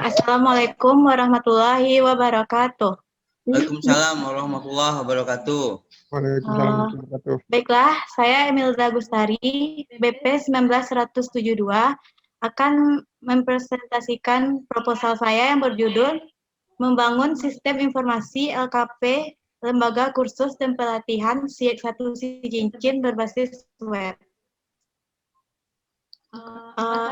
Assalamualaikum warahmatullahi wabarakatuh. Waalaikumsalam warahmatullahi wabarakatuh. Waalaikumsalam warahmatullahi wabarakatuh. Baiklah, saya Emilda Gustari, BP 19172, akan mempresentasikan proposal saya yang berjudul Membangun Sistem Informasi LKP Lembaga Kursus dan Pelatihan SIEK 1 Cincin berbasis web.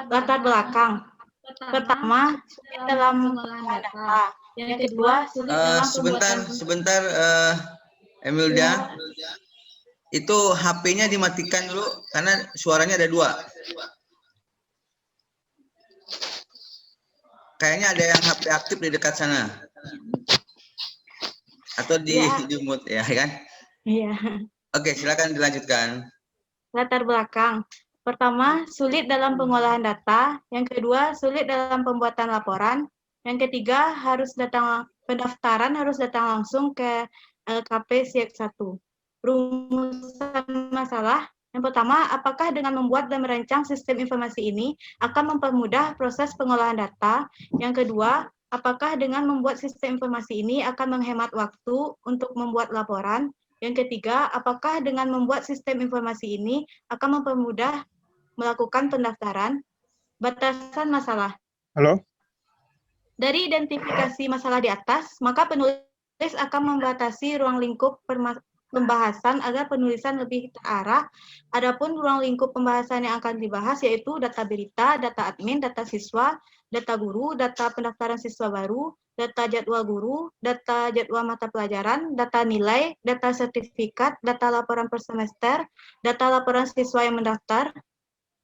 Latar belakang. Pertama, sulit dalam pengolahan data. Yang kedua, sulit dalam Sebentar, Emilda. Itu HP-nya dimatikan dulu karena suaranya ada dua. Kayaknya ada yang HP aktif di dekat sana. Atau di mute ya kan? Iya. Oke, silakan dilanjutkan. Latar belakang. Pertama, sulit dalam pengolahan data. Yang kedua, sulit dalam pembuatan laporan. Yang ketiga, pendaftaran harus datang langsung ke LKP SIEK 1. Rumusan masalah. Yang pertama, apakah dengan membuat dan merancang sistem informasi ini akan mempermudah proses pengolahan data? Yang kedua, apakah dengan membuat sistem informasi ini akan menghemat waktu untuk membuat laporan? Yang ketiga, apakah dengan membuat sistem informasi ini akan mempermudah melakukan pendaftaran? Batasan masalah. Halo? Dari identifikasi masalah di atas, maka penulis akan membatasi ruang lingkup pembahasan agar penulisan lebih terarah. Adapun ruang lingkup pembahasan yang akan dibahas yaitu data berita, data admin, data siswa, data guru, data pendaftaran siswa baru, data jadwal guru, data jadwal mata pelajaran, data nilai, data sertifikat, data laporan per semester, data laporan siswa yang mendaftar.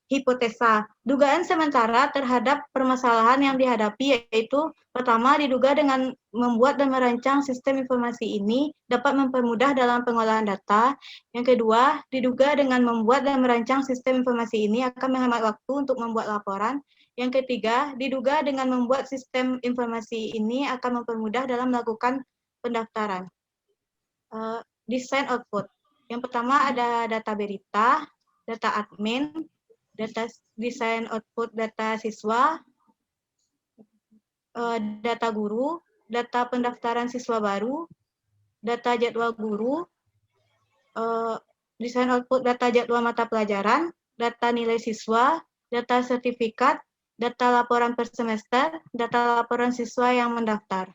Hipotesa, dugaan sementara terhadap permasalahan yang dihadapi yaitu pertama, diduga dengan membuat dan merancang sistem informasi ini dapat mempermudah dalam pengolahan data. Yang kedua, diduga dengan membuat dan merancang sistem informasi ini akan menghemat waktu untuk membuat laporan. Yang ketiga, diduga dengan membuat sistem informasi ini akan mempermudah dalam melakukan pendaftaran. Desain output. Yang pertama ada data berita, data admin, data desain output data siswa, data guru, data pendaftaran siswa baru, data jadwal guru, desain output data jadwal mata pelajaran, data nilai siswa, data sertifikat, data laporan per semester, data laporan siswa yang mendaftar.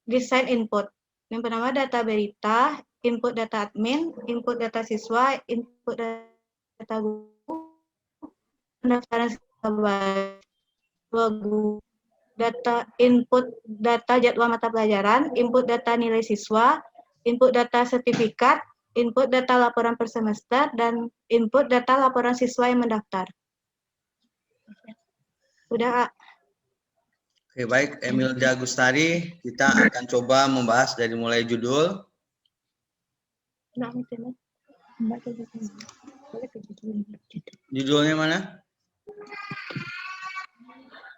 Desain input. Yang pertama data berita, input data admin, input data siswa, input data guru, pendaftaran siswa baru, data input data jadwal mata pelajaran, input data nilai siswa, input data sertifikat, input data laporan per semester, dan input data laporan siswa yang mendaftar. Udah, Oke, baik, Emilda Gustari, kita akan coba membahas dari mulai judul. Judulnya mana?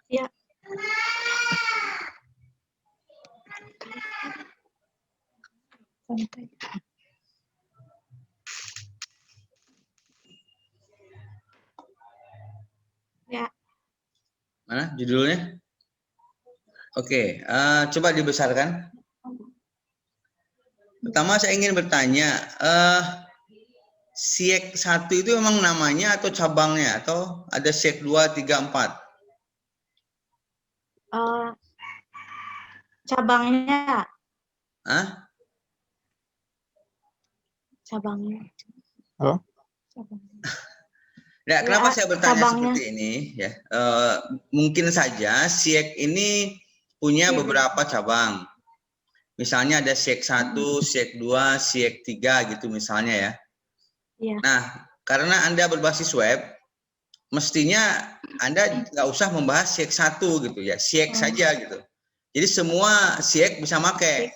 Ya. Ya. Mana judulnya? Oke, coba dibesarkan. Pertama saya ingin bertanya, SIEK 1 itu memang namanya atau cabangnya? Atau ada SIEK 2, 3, 4? Cabangnya. Hah? Cabangnya. Halo? Ya, kenapa saya bertanya cabangnya seperti ini? Ya, mungkin saja SIEK ini punya beberapa cabang. Misalnya ada SIEK 1, SIEK 2, SIEK 3 gitu misalnya ya. Iya. Nah, karena Anda berbasis web, mestinya Anda nggak usah membahas SIEK 1 gitu ya, SIEK saja gitu. Jadi semua SIEK bisa pakai.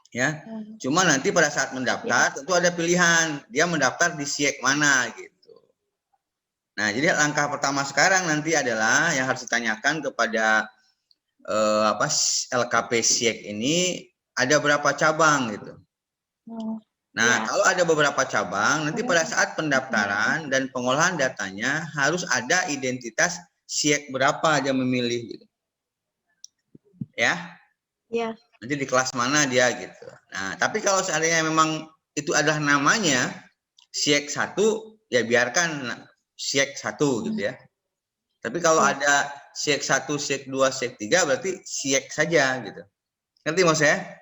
Ya, cuma nanti pada saat mendaftar tentu ada pilihan, dia mendaftar di SIEK mana gitu. Nah, jadi langkah pertama sekarang nanti adalah yang harus ditanyakan kepada LKP SIEK ini ada berapa cabang gitu. Nah, kalau ada beberapa cabang, nanti pada saat pendaftaran dan pengolahan datanya harus ada identitas siek berapa dia memilih gitu. Ya. Iya. Nanti di kelas mana dia gitu. Nah, tapi kalau seandainya memang itu adalah namanya siek 1, ya biarkan siek 1 gitu ya. Tapi kalau ada siek 1, siek 2, siek 3 berarti siek saja gitu. Ngerti maksud saya?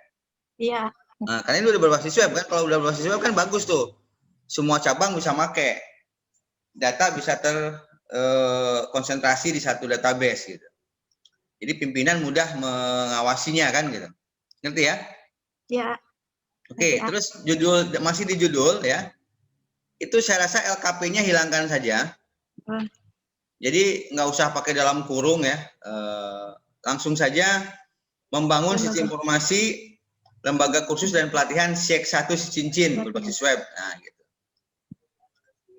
Iya. Nah, karena ini udah berbasis web kan. Kalau udah berbasis web kan bagus tuh. Semua cabang bisa pakai. Data bisa terkonsentrasi di satu database gitu. Jadi pimpinan mudah mengawasinya kan gitu. Ngerti ya? Iya. Oke, terus judul masih di judul ya. Itu saya rasa LKP-nya hilangkan saja. Jadi nggak usah pakai dalam kurung ya. Langsung saja membangun sistem informasi lembaga kursus dan pelatihan siek 1 Cincin berbasis web. Nah, gitu.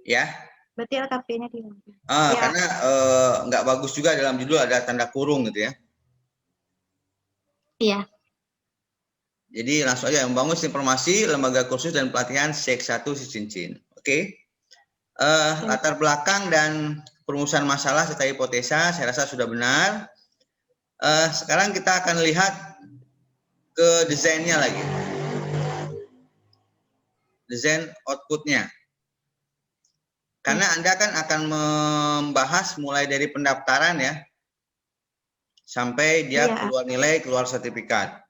Ya. Berarti LKP-nya dihilangkan. Karena nggak bagus juga dalam judul ada tanda kurung gitu ya. Iya. Jadi langsung aja membangun informasi lembaga kursus dan pelatihan siek 1 Cincin. Oke. Latar belakang dan perumusan masalah serta hipotesa saya rasa sudah benar. Sekarang kita akan lihat ke desainnya lagi. Desain outputnya. Karena Anda kan akan membahas mulai dari pendaftaran ya. Sampai dia keluar nilai, keluar sertifikat.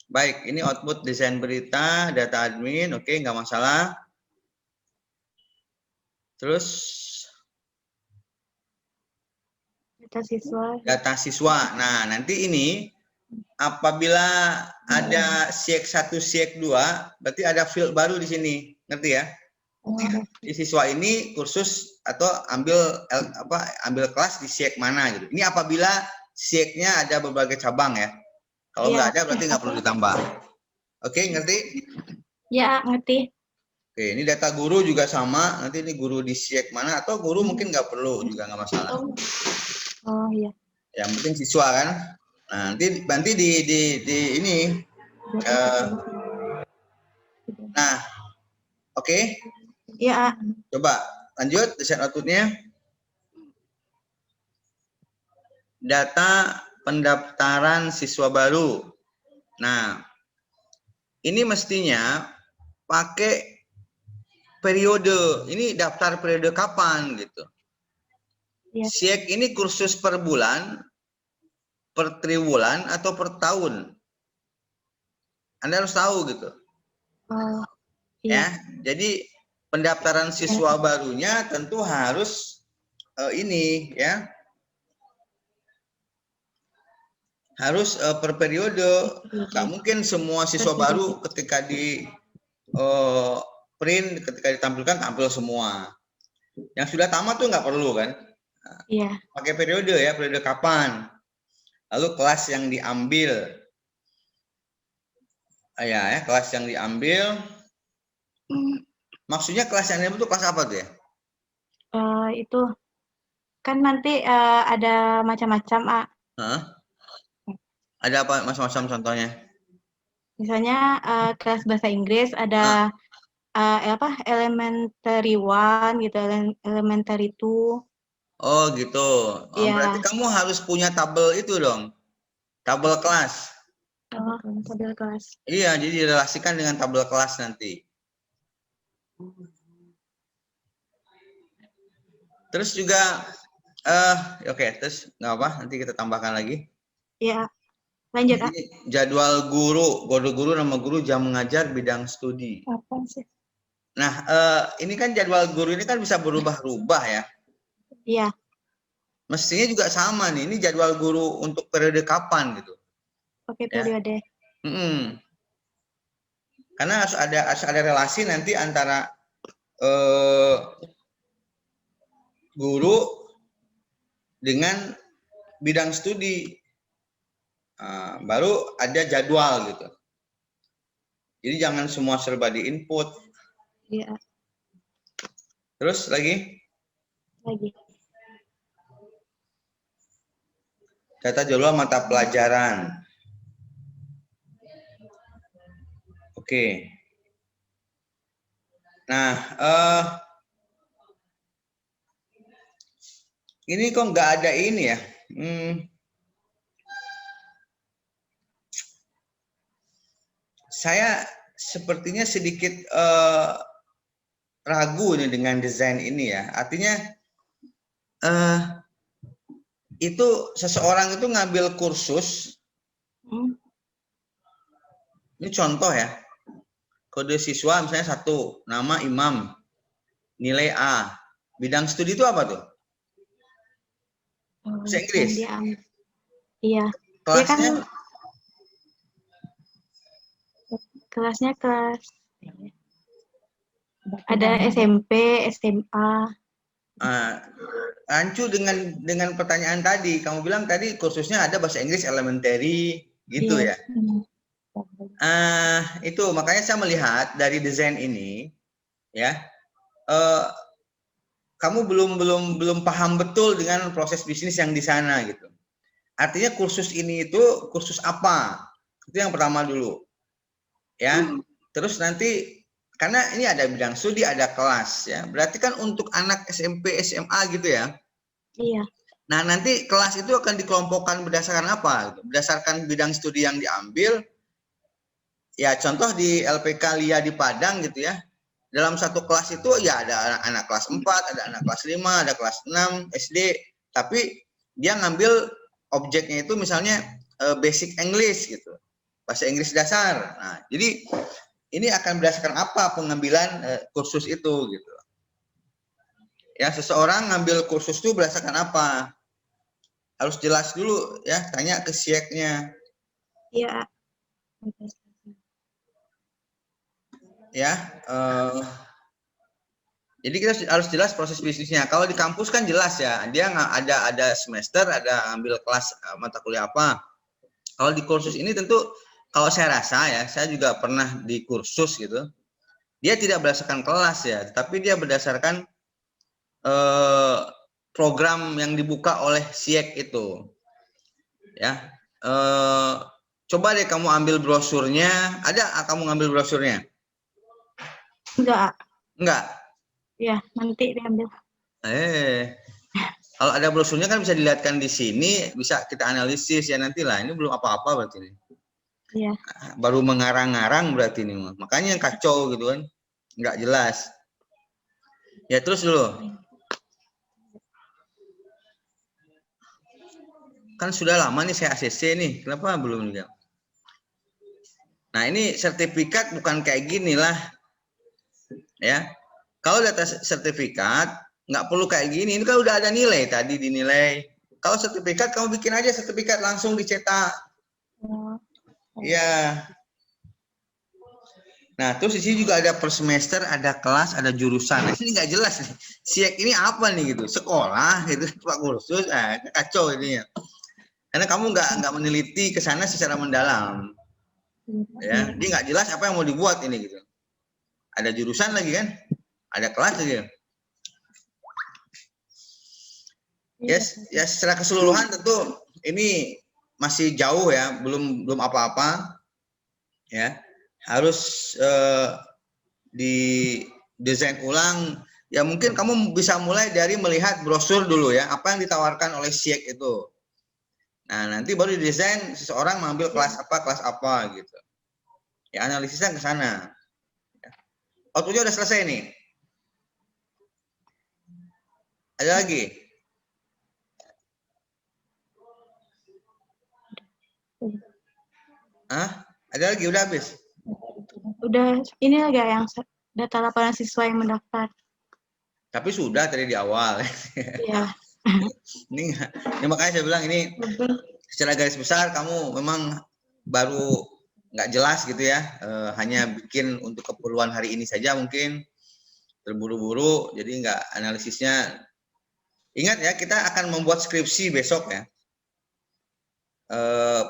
Baik, ini output desain berita, data admin, oke, nggak masalah. Terus data siswa. Nah, nanti ini apabila ada siek 1, siek 2, berarti ada field baru di sini, ngerti ya? Di siswa ini kursus atau ambil kelas di siek mana gitu. Ini apabila sieknya ada berbagai cabang ya. Kalau nggak ada berarti nggak perlu ditambah. Oke, ngerti? Ya, ngerti. Oke, ini data guru juga sama. Nanti ini guru di siek mana atau guru mungkin nggak perlu juga nggak masalah. Oh iya. Yang penting siswa kan. Nah, nanti di ini. Nah, oke. Iya. Coba lanjut desain outputnya. Data pendaftaran siswa baru. Nah, ini mestinya pakai periode. Ini daftar periode kapan gitu. Ya. Siek ini kursus per bulan, per triwulan atau per tahun. Anda harus tahu gitu. Iya. Ya, jadi pendaftaran siswa barunya tentu harus ini ya. Harus per periode. Nggak mungkin semua siswa baru ketika di print, ketika ditampilkan tampil semua. Yang sudah tamat tuh nggak perlu kan? Iya. Pakai periode ya, periode kapan. Lalu kelas yang diambil. Ya, kelas yang diambil. Maksudnya kelas yang diambil itu kelas apa tuh ya? Itu kan nanti ada macam-macam, Ada apa macam-macam contohnya? Misalnya kelas bahasa Inggris ada elementary 1 gitu, elementary 2. Oh gitu. Berarti kamu harus punya tabel itu dong. Tabel kelas. Tabel kelas. Iya, jadi direlasikan dengan tabel kelas nanti. Terus juga oke, terus nggak apa, nanti kita tambahkan lagi. Iya. Lanjut, jadwal guru, nama guru, jam mengajar, bidang studi. Apa sih? Nah, ini kan jadwal guru ini kan bisa berubah-ubah ya. Iya. Mestinya juga sama nih, ini jadwal guru untuk periode kapan gitu. Oke, periode. Karena harus ada relasi nanti antara guru dengan bidang studi. Baru ada jadwal gitu. Jadi jangan semua serba di input. Iya. Terus lagi? Data jadwal mata pelajaran. Oke. Nah, Ini kok nggak ada ini ya? Saya sepertinya sedikit ragu nih dengan desain ini ya. Artinya itu seseorang itu ngambil kursus. Ini contoh ya. Kode siswa misalnya 1, nama Imam, nilai A. Bidang studi itu apa tuh? Bahasa Inggris. Iya. Kelasnya? Kelasnya kelas ada SMP, SMA. Rancu dengan pertanyaan tadi, kamu bilang tadi kursusnya ada bahasa Inggris elementary gitu ya. Itu makanya saya melihat dari desain ini ya, kamu belum paham betul dengan proses bisnis yang di sana gitu. Artinya kursus ini itu kursus apa? Itu yang pertama dulu. Ya. Terus nanti karena ini ada bidang studi, ada kelas ya. Berarti kan untuk anak SMP, SMA gitu ya. Iya. Nah, nanti kelas itu akan dikelompokkan berdasarkan apa? Berdasarkan bidang studi yang diambil. Ya, contoh di LPK LIA di Padang gitu ya. Dalam satu kelas itu ya ada anak kelas 4, ada anak kelas 5, ada kelas 6 SD, tapi dia ngambil objeknya itu misalnya basic English gitu. Bahasa Inggris dasar. Nah, jadi ini akan berdasarkan apa pengambilan kursus itu gitu. Ya, seseorang ngambil kursus itu berdasarkan apa? Harus jelas dulu ya, tanya ke SIEK-nya. Iya. Ya, jadi kita harus jelas proses bisnisnya. Kalau di kampus kan jelas ya, dia nggak ada semester, ada ambil kelas mata kuliah apa. Kalau di kursus ini tentu, kalau saya rasa ya, saya juga pernah di kursus gitu. Dia tidak berdasarkan kelas ya, tapi dia berdasarkan program yang dibuka oleh SIEK itu. Ya, coba deh kamu ambil brosurnya. Ada kamu ngambil brosurnya? Enggak. Enggak. Ya, nanti diambil. Kalau ada brosurnya kan bisa dilihatkan di sini, bisa kita analisis ya nantilah. Ini belum apa-apa berarti ini. Iya. Baru mengarang-ngarang berarti ini. Makanya yang kacau gitu kan. Nggak jelas. Ya terus dulu. Kan sudah lama nih saya ACC nih. Kenapa belum juga? Nah ini sertifikat bukan kayak gini lah. Ya. Kalau data sertifikat nggak perlu kayak gini. Ini kan udah ada nilai tadi dinilai. Kalau sertifikat kamu bikin aja sertifikat langsung dicetak. Ya. Nah, terus di sini juga ada per semester, ada kelas, ada jurusan. Nah, ini nggak jelas nih. SIEK ini apa nih gitu? Sekolah gitu, Pak kursus, kacau ini ya. Karena kamu nggak meneliti ke sana secara mendalam. Ya, dia nggak jelas apa yang mau dibuat ini gitu. Ada jurusan lagi kan? Ada kelas lagi. Yes, ya secara keseluruhan tentu ini masih jauh ya, belum apa-apa. Ya. Harus didesain ulang. Ya mungkin kamu bisa mulai dari melihat brosur dulu ya, apa yang ditawarkan oleh SIEK itu. Nah, nanti baru didesain seseorang mengambil kelas apa gitu. Ya, analisisnya ke sana. Outputnya udah selesai nih. Ada lagi? Ada lagi? Udah habis? Udah, ini lagi yang data laporan siswa yang mendaftar. Tapi sudah tadi di awal. Iya. ini makanya saya bilang ini secara garis besar kamu memang baru nggak jelas gitu ya, hanya bikin untuk keperluan hari ini saja mungkin, terburu-buru, jadi nggak analisisnya. Ingat ya, kita akan membuat skripsi besok ya.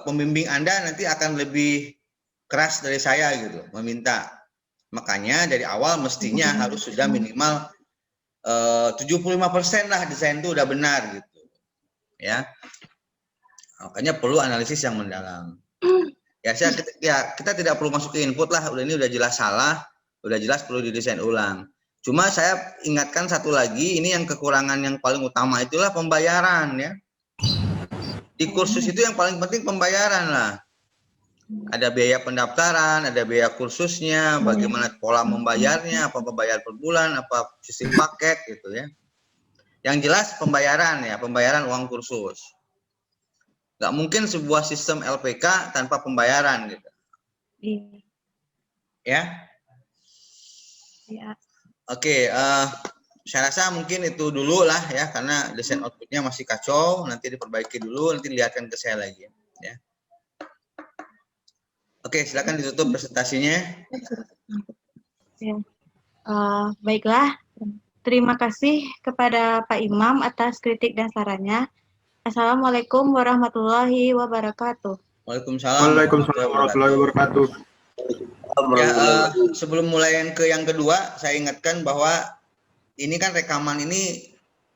Pembimbing Anda nanti akan lebih keras dari saya gitu, meminta. Makanya dari awal mestinya harus sudah minimal 75% lah desain itu udah benar gitu. Ya. Makanya perlu analisis yang mendalam. Ya, kita tidak perlu masuk ke input lah, ini udah jelas salah, udah jelas perlu didesain ulang. Cuma saya ingatkan satu lagi, ini yang kekurangan yang paling utama itulah pembayaran ya. Di kursus itu yang paling penting pembayaran lah. Ada biaya pendaftaran, ada biaya kursusnya, bagaimana pola membayarnya, apa membayar per bulan, apa sistem paket gitu ya. Yang jelas pembayaran ya, pembayaran uang kursus. Nggak mungkin sebuah sistem LPK tanpa pembayaran gitu. Ya. Ya. Oke, saya rasa mungkin itu dulu lah ya, karena desain outputnya masih kacau. Nanti diperbaiki dulu, nanti lihatkan ke saya lagi. Ya. Oke, silakan ditutup presentasinya. Ya. Baiklah, terima kasih kepada Pak Imam atas kritik dan sarannya. Assalamualaikum warahmatullahi wabarakatuh. Waalaikumsalam Warahmatullahi wabarakatuh. Ya, sebelum mulai yang kedua, saya ingatkan bahwa ini kan rekaman ini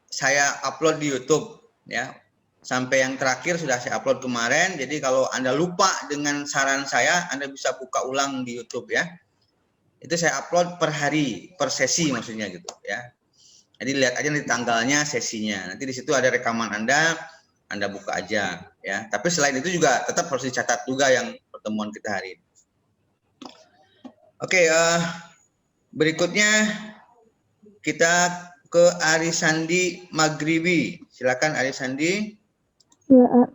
saya upload di YouTube ya. Sampai yang terakhir sudah saya upload kemarin. Jadi kalau Anda lupa dengan saran saya, Anda bisa buka ulang di YouTube ya. Itu saya upload per hari, per sesi maksudnya gitu ya. Jadi lihat aja nanti tanggalnya, sesinya. Nanti di situ ada rekaman Anda buka aja ya. Tapi selain itu juga tetap harus dicatat juga yang pertemuan kita hari ini. Oke, berikutnya kita ke Arisandi Maghribi. Silakan Arisandi. Ya,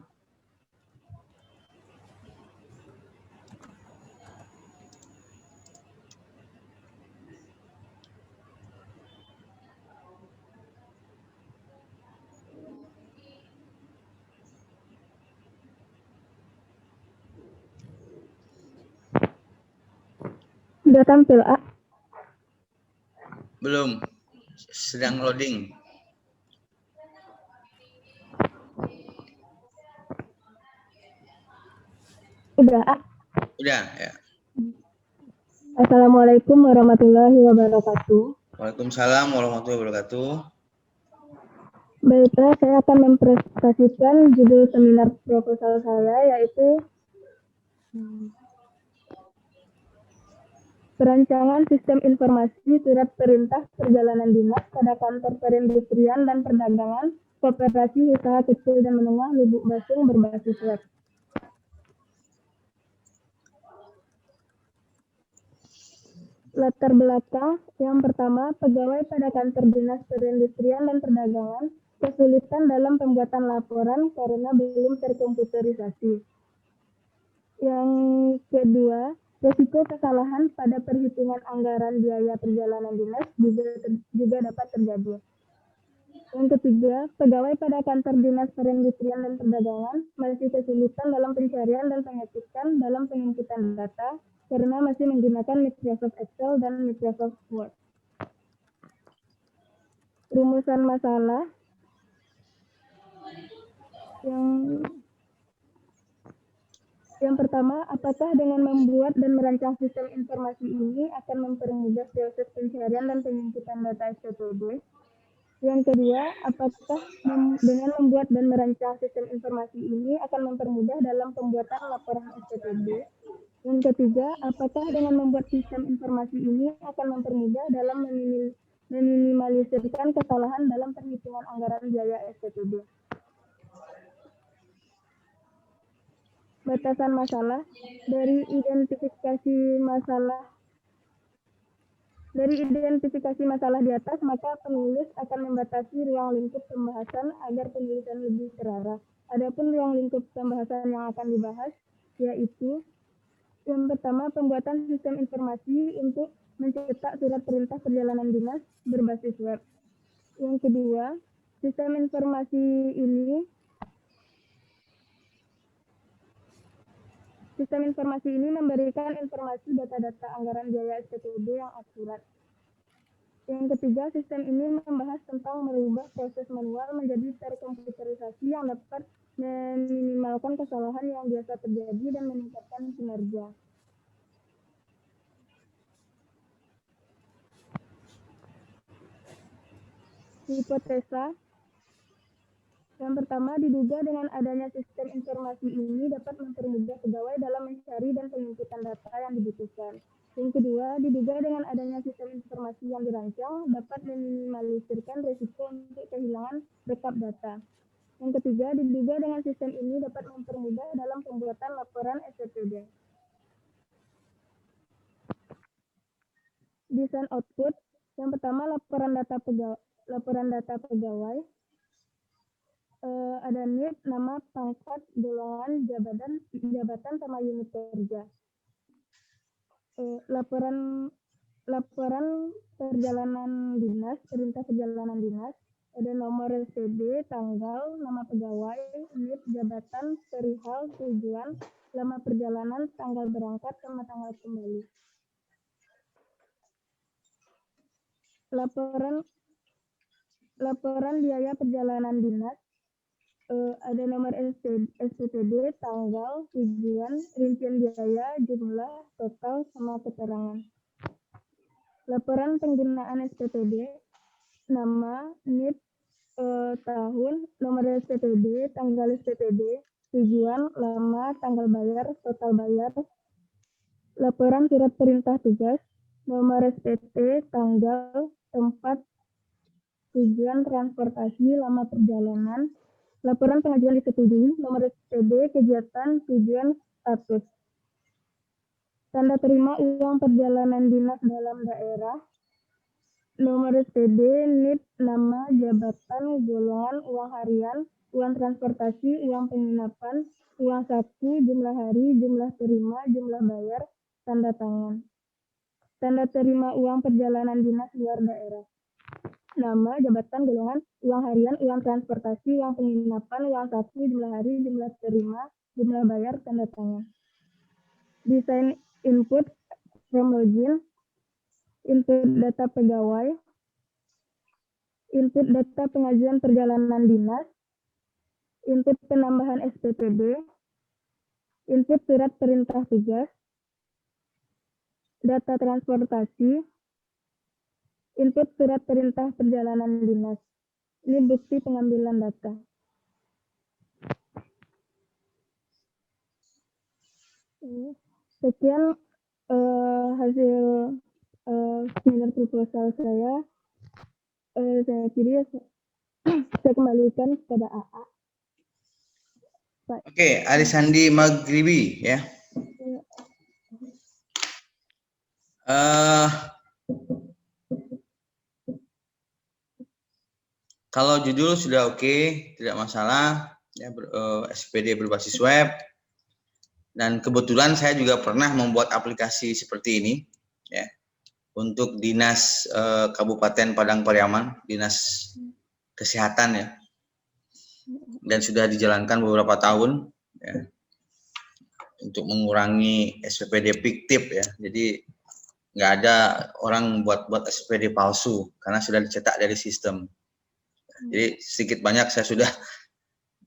sudah tampil, A. Belum. Sedang loading. Udah, A. Udah ya. Assalamualaikum warahmatullahi wabarakatuh. Waalaikumsalam warahmatullahi wabarakatuh. Baiklah, saya akan mempresentasikan judul seminar proposal saya, yaitu Perancangan Sistem Informasi Surat Perintah Perjalanan Dinas pada Kantor Perindustrian dan Perdagangan Koperasi Usaha Kecil dan Menengah Lubuk Basung berbasis web. Latar belakang, yang pertama, pegawai pada Kantor Dinas Perindustrian dan Perdagangan kesulitan dalam pembuatan laporan karena belum terkomputerisasi. Yang kedua, risiko kesalahan pada perhitungan anggaran biaya perjalanan dinas juga dapat terjadi. Yang ketiga, pegawai pada Kantor Dinas Perindustrian dan Perdagangan masih kesulitan dalam pencarian dan pengetikan dalam penginputan data karena masih menggunakan Microsoft Excel dan Microsoft Word. Rumusan masalah yang pertama, apakah dengan membuat dan merancang sistem informasi ini akan mempermudah proses pencarian dan penginputan data SPPD? Yang kedua, apakah dengan membuat dan merancang sistem informasi ini akan mempermudah dalam pembuatan laporan SPPD? Yang ketiga, apakah dengan membuat sistem informasi ini akan mempermudah dalam meminimalisirkan kesalahan dalam perhitungan anggaran biaya SPPD? Batasan masalah. Dari identifikasi masalah di atas, maka penulis akan membatasi ruang lingkup pembahasan agar penulisan lebih terarah. Adapun ruang lingkup pembahasan yang akan dibahas yaitu yang pertama, pembuatan sistem informasi untuk mencetak surat perintah perjalanan dinas berbasis web. Yang kedua, sistem informasi ini memberikan informasi data-data anggaran biaya SPPD yang akurat. Yang ketiga, sistem ini membahas tentang merubah proses manual menjadi terkomputerisasi yang dapat meminimalkan kesalahan yang biasa terjadi dan meningkatkan kinerja. Hipotesa. Yang pertama, diduga dengan adanya sistem informasi ini dapat mempermudah pegawai dalam mencari dan penginputan data yang dibutuhkan. Yang kedua, diduga dengan adanya sistem informasi yang dirancang dapat meminimalisirkan risiko untuk kehilangan backup data. Yang ketiga, diduga dengan sistem ini dapat mempermudah dalam pembuatan laporan SPPD. Desain output, yang pertama laporan data pegawai. Ada NIP, nama, pangkat, golongan, jabatan sama unit kerja. Laporan perjalanan dinas, perintah perjalanan dinas, ada nomor SPD, tanggal, nama pegawai, NIP, jabatan, perihal, tujuan, lama perjalanan, tanggal berangkat, sama tanggal kembali. Laporan biaya perjalanan dinas, ada nomor SPPD, tanggal, tujuan, rincian biaya, jumlah, total, sama keterangan. Laporan penggunaan SPPD, nama, NIP, tahun, nomor SPPD, tanggal SPPD, tujuan, lama, tanggal bayar, total bayar. Laporan surat perintah tugas, nomor SPT, tanggal, tempat, tujuan, transportasi, lama perjalanan. Laporan pengajuan disetujui, nomor SPD, kegiatan, tujuan, status. Tanda terima uang perjalanan dinas dalam daerah, nomor SPD, NIP, nama, jabatan, golongan, uang harian, uang transportasi, uang penginapan, uang saku, jumlah hari, jumlah terima, jumlah bayar, tanda tangan. Tanda terima uang perjalanan dinas luar daerah. Nama, jabatan, golongan, uang harian, uang transportasi, uang penginapan, uang saku, jumlah hari, jumlah terima, jumlah bayar, tanda tangan. Desain input from login, input data pegawai, input data pengajuan perjalanan dinas, input penambahan SPPD, input surat perintah tugas, data transportasi, input surat perintah perjalanan dinas. Ini bukti pengambilan data. Sekian hasil seminar proposal saya. Saya kira saya kembalikan kepada AA. Oke, Arisandi Maghribi ya. Kalau judul sudah oke, tidak masalah. Ya, SPD berbasis web. Dan kebetulan saya juga pernah membuat aplikasi seperti ini, ya, untuk dinas Kabupaten Padang Pariaman, dinas kesehatan ya, dan sudah dijalankan beberapa tahun, ya, untuk mengurangi SPPD fiktif ya. Jadi nggak ada orang buat SPPD palsu karena sudah dicetak dari sistem. Jadi sedikit banyak saya sudah,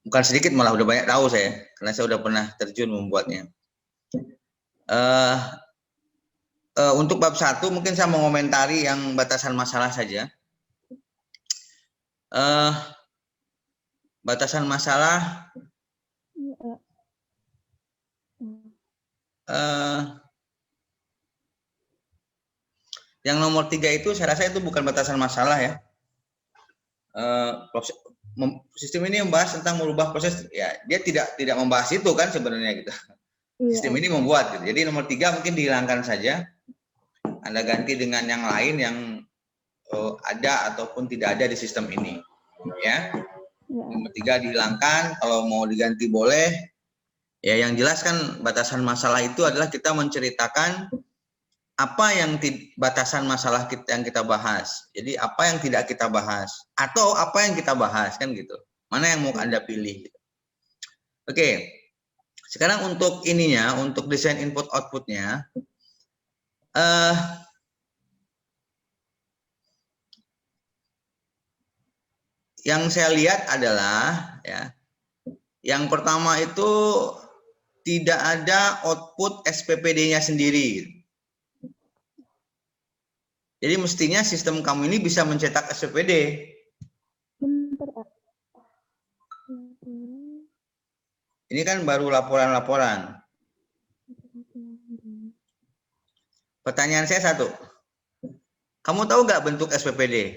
bukan sedikit malah udah banyak tahu saya, karena saya udah pernah terjun membuatnya. Untuk bab 1 mungkin saya mengomentari yang batasan masalah saja. Batasan masalah yang nomor 3 itu saya rasa itu bukan batasan masalah ya. Sistem ini membahas tentang merubah proses, ya dia tidak membahas itu kan sebenarnya gitu. Sistem ini membuat gitu. Jadi nomor 3 mungkin dihilangkan saja. Anda ganti dengan yang lain yang ada ataupun tidak ada di sistem ini. Ya. Nomor 3 dihilangkan, kalau mau diganti boleh. Ya, yang jelas kan batasan masalah itu adalah kita menceritakan apa yang batasan masalah yang kita bahas. Jadi apa yang tidak kita bahas atau apa yang kita bahas kan gitu. Mana yang mau Anda pilih gitu. Oke. Sekarang untuk ininya, untuk desain input outputnya, yang saya lihat adalah ya, yang pertama itu tidak ada output SPPD-nya sendiri. Jadi mestinya sistem kamu ini bisa mencetak SPPD. Ini kan baru laporan-laporan. Pertanyaan saya satu. Kamu tahu nggak bentuk SPPD?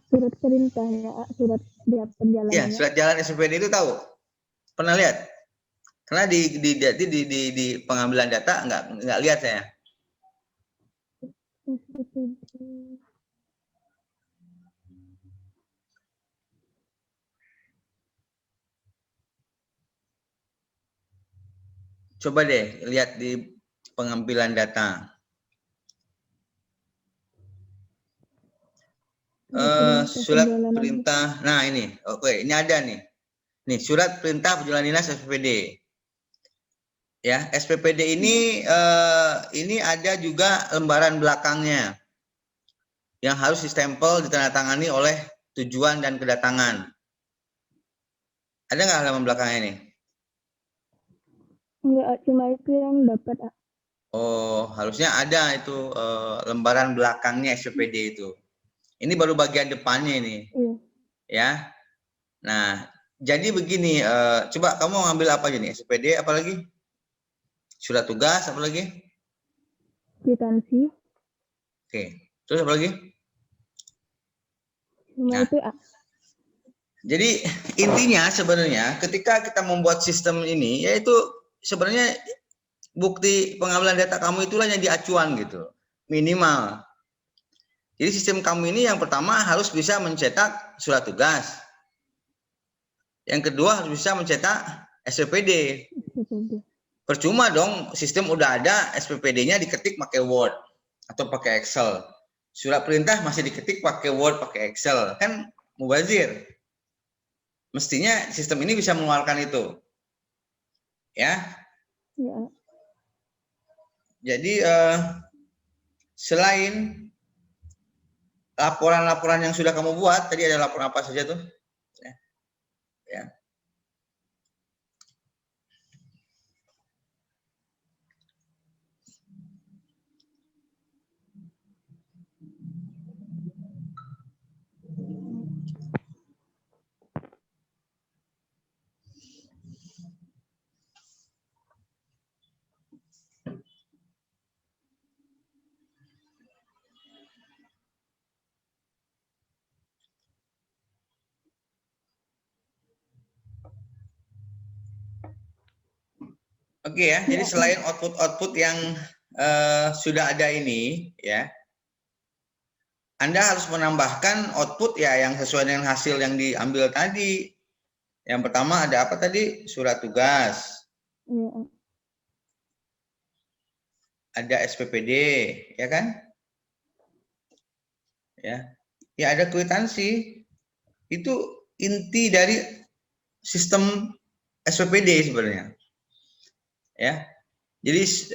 Surat perintah ya, surat dia Iya, perjalanannya. surat jalan SPPD itu tahu? Pernah lihat? Karena di pengambilan data nggak lihat saya. Coba deh lihat di pengambilan data. Surat perintah. Nah ini, oke, ini ada nih. Nih surat perintah perjalanan dinas SPPD. Ya, SPPD ini ada juga lembaran belakangnya yang harus distempel ditandatangani oleh tujuan dan kedatangan. Ada nggak halaman belakangnya ini? Enggak, cuma itu yang dapat. Oh, harusnya ada itu lembaran belakangnya SPPD itu. Ini baru bagian depannya ini. Iya. Ya. Nah, jadi begini, coba kamu ngambil apa aja nih? SPPD apalagi? Surat tugas apalagi? Kwitansi. Oke. Terus apalagi? Cuma Nah, itu jadi intinya sebenarnya ketika kita membuat sistem ini yaitu sebenarnya bukti pengambilan data kamu itulah yang diacuan gitu. Minimal. Jadi sistem kamu ini yang pertama harus bisa mencetak surat tugas. Yang kedua harus bisa mencetak SPPD. Percuma dong sistem udah ada SPPD-nya diketik pakai Word atau pakai Excel. Surat perintah masih diketik pakai Word, pakai Excel. Kan mubazir. Mestinya sistem ini bisa mengeluarkan itu. Ya. ya. Jadi selain laporan-laporan yang sudah kamu buat, tadi ada laporan apa saja tuh? Ya. Oke ya, jadi selain output-output yang sudah ada ini, ya, Anda harus menambahkan output ya yang sesuai dengan hasil yang diambil tadi. Yang pertama ada apa tadi? Surat tugas. Ya. Ada SPPD, ya kan? Ya, ya ada kwitansi. Itu inti dari sistem SPPD sebenarnya. Ya. Jadi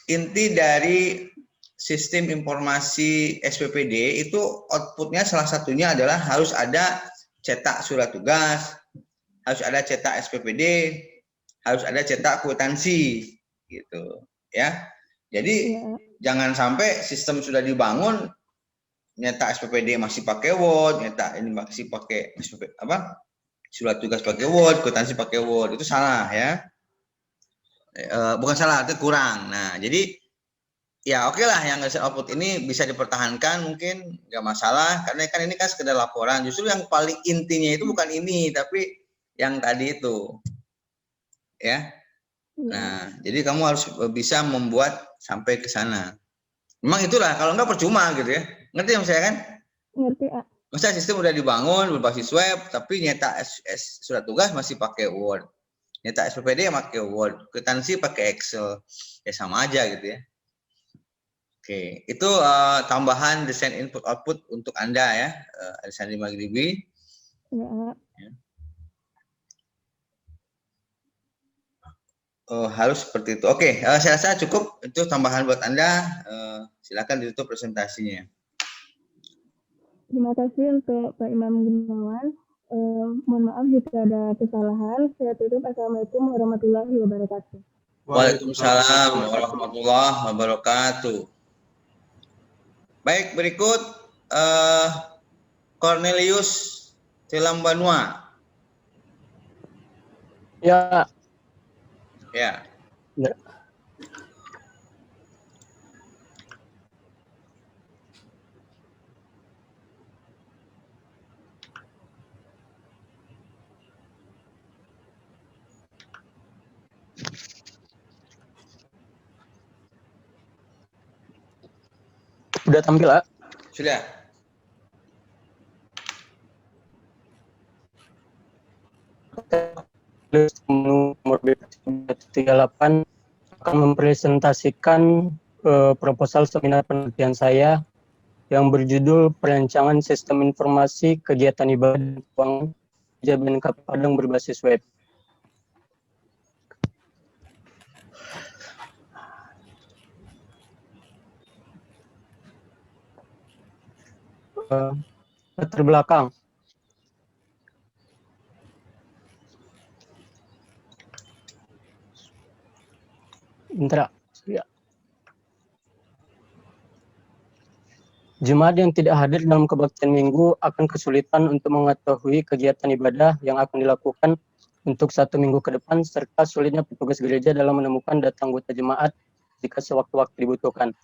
inti dari sistem informasi SPPD itu outputnya salah satunya adalah harus ada cetak surat tugas, harus ada cetak SPPD, harus ada cetak kwitansi, gitu, ya. Jadi jangan sampai sistem sudah dibangun, nyetak SPPD masih pakai Word, nyetak ini masih pakai surat tugas pakai Word, kwitansi pakai Word, itu salah ya. Bukan salah, itu kurang. Nah, jadi ya oke lah yang hasil output ini bisa dipertahankan mungkin nggak masalah karena kan ini kan sekedar laporan. Justru yang paling intinya itu bukan ini tapi yang tadi itu, ya. Nah, jadi kamu harus bisa membuat sampai ke sana. Memang itulah kalau nggak percuma gitu ya. Ngerti yang saya kan? Ngerti, Masa sistem udah dibangun berbasis web tapi nyetak surat tugas masih pakai Word. Nyetak SPPD pakai Word, kwitansi pakai Excel, ya sama aja gitu ya. Oke, itu tambahan desain input output untuk Anda ya, Arisandi Maghribi. Ya. Harus seperti itu. Oke, saya rasa cukup itu tambahan buat Anda. Silakan ditutup presentasinya. Terima kasih untuk Pak Imam Gunawan. Mohon maaf jika ada kesalahan. Saya tutup. Assalamualaikum warahmatullahi wabarakatuh. Waalaikumsalam warahmatullahi wabarakatuh. Baik, berikut Cornelius Tilambanua. Ya. Ya. Ya. Udah tampil, A? Sudah. Nomor B38 akan mempresentasikan proposal seminar penelitian saya yang berjudul Perancangan Sistem Informasi Kegiatan Ibadah dan Keuangan Gereja BNKP Padang berbasis web. Latar belakang. Bentar, ya. Jemaat yang tidak hadir dalam kebaktian minggu akan kesulitan untuk mengetahui kegiatan ibadah yang akan dilakukan untuk 1 minggu ke depan, serta sulitnya petugas gereja dalam menemukan data anggota jemaat jika sewaktu-waktu dibutuhkan.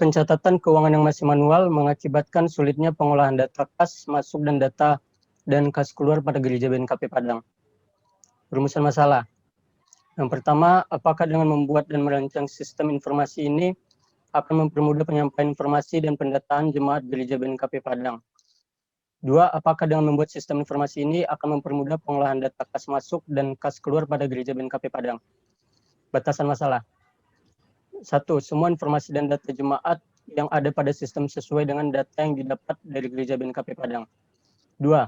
Pencatatan keuangan yang masih manual mengakibatkan sulitnya pengolahan data kas masuk dan data dan kas keluar pada gereja BNKP Padang. Rumusan masalah. Yang pertama, apakah dengan membuat dan merancang sistem informasi ini akan mempermudah penyampaian informasi dan pendataan jemaat gereja BNKP Padang? 2, apakah dengan membuat sistem informasi ini akan mempermudah pengolahan data kas masuk dan kas keluar pada gereja BNKP Padang? Batasan masalah. 1. Semua informasi dan data jemaat yang ada pada sistem sesuai dengan data yang didapat dari gereja BNKP Padang. 2.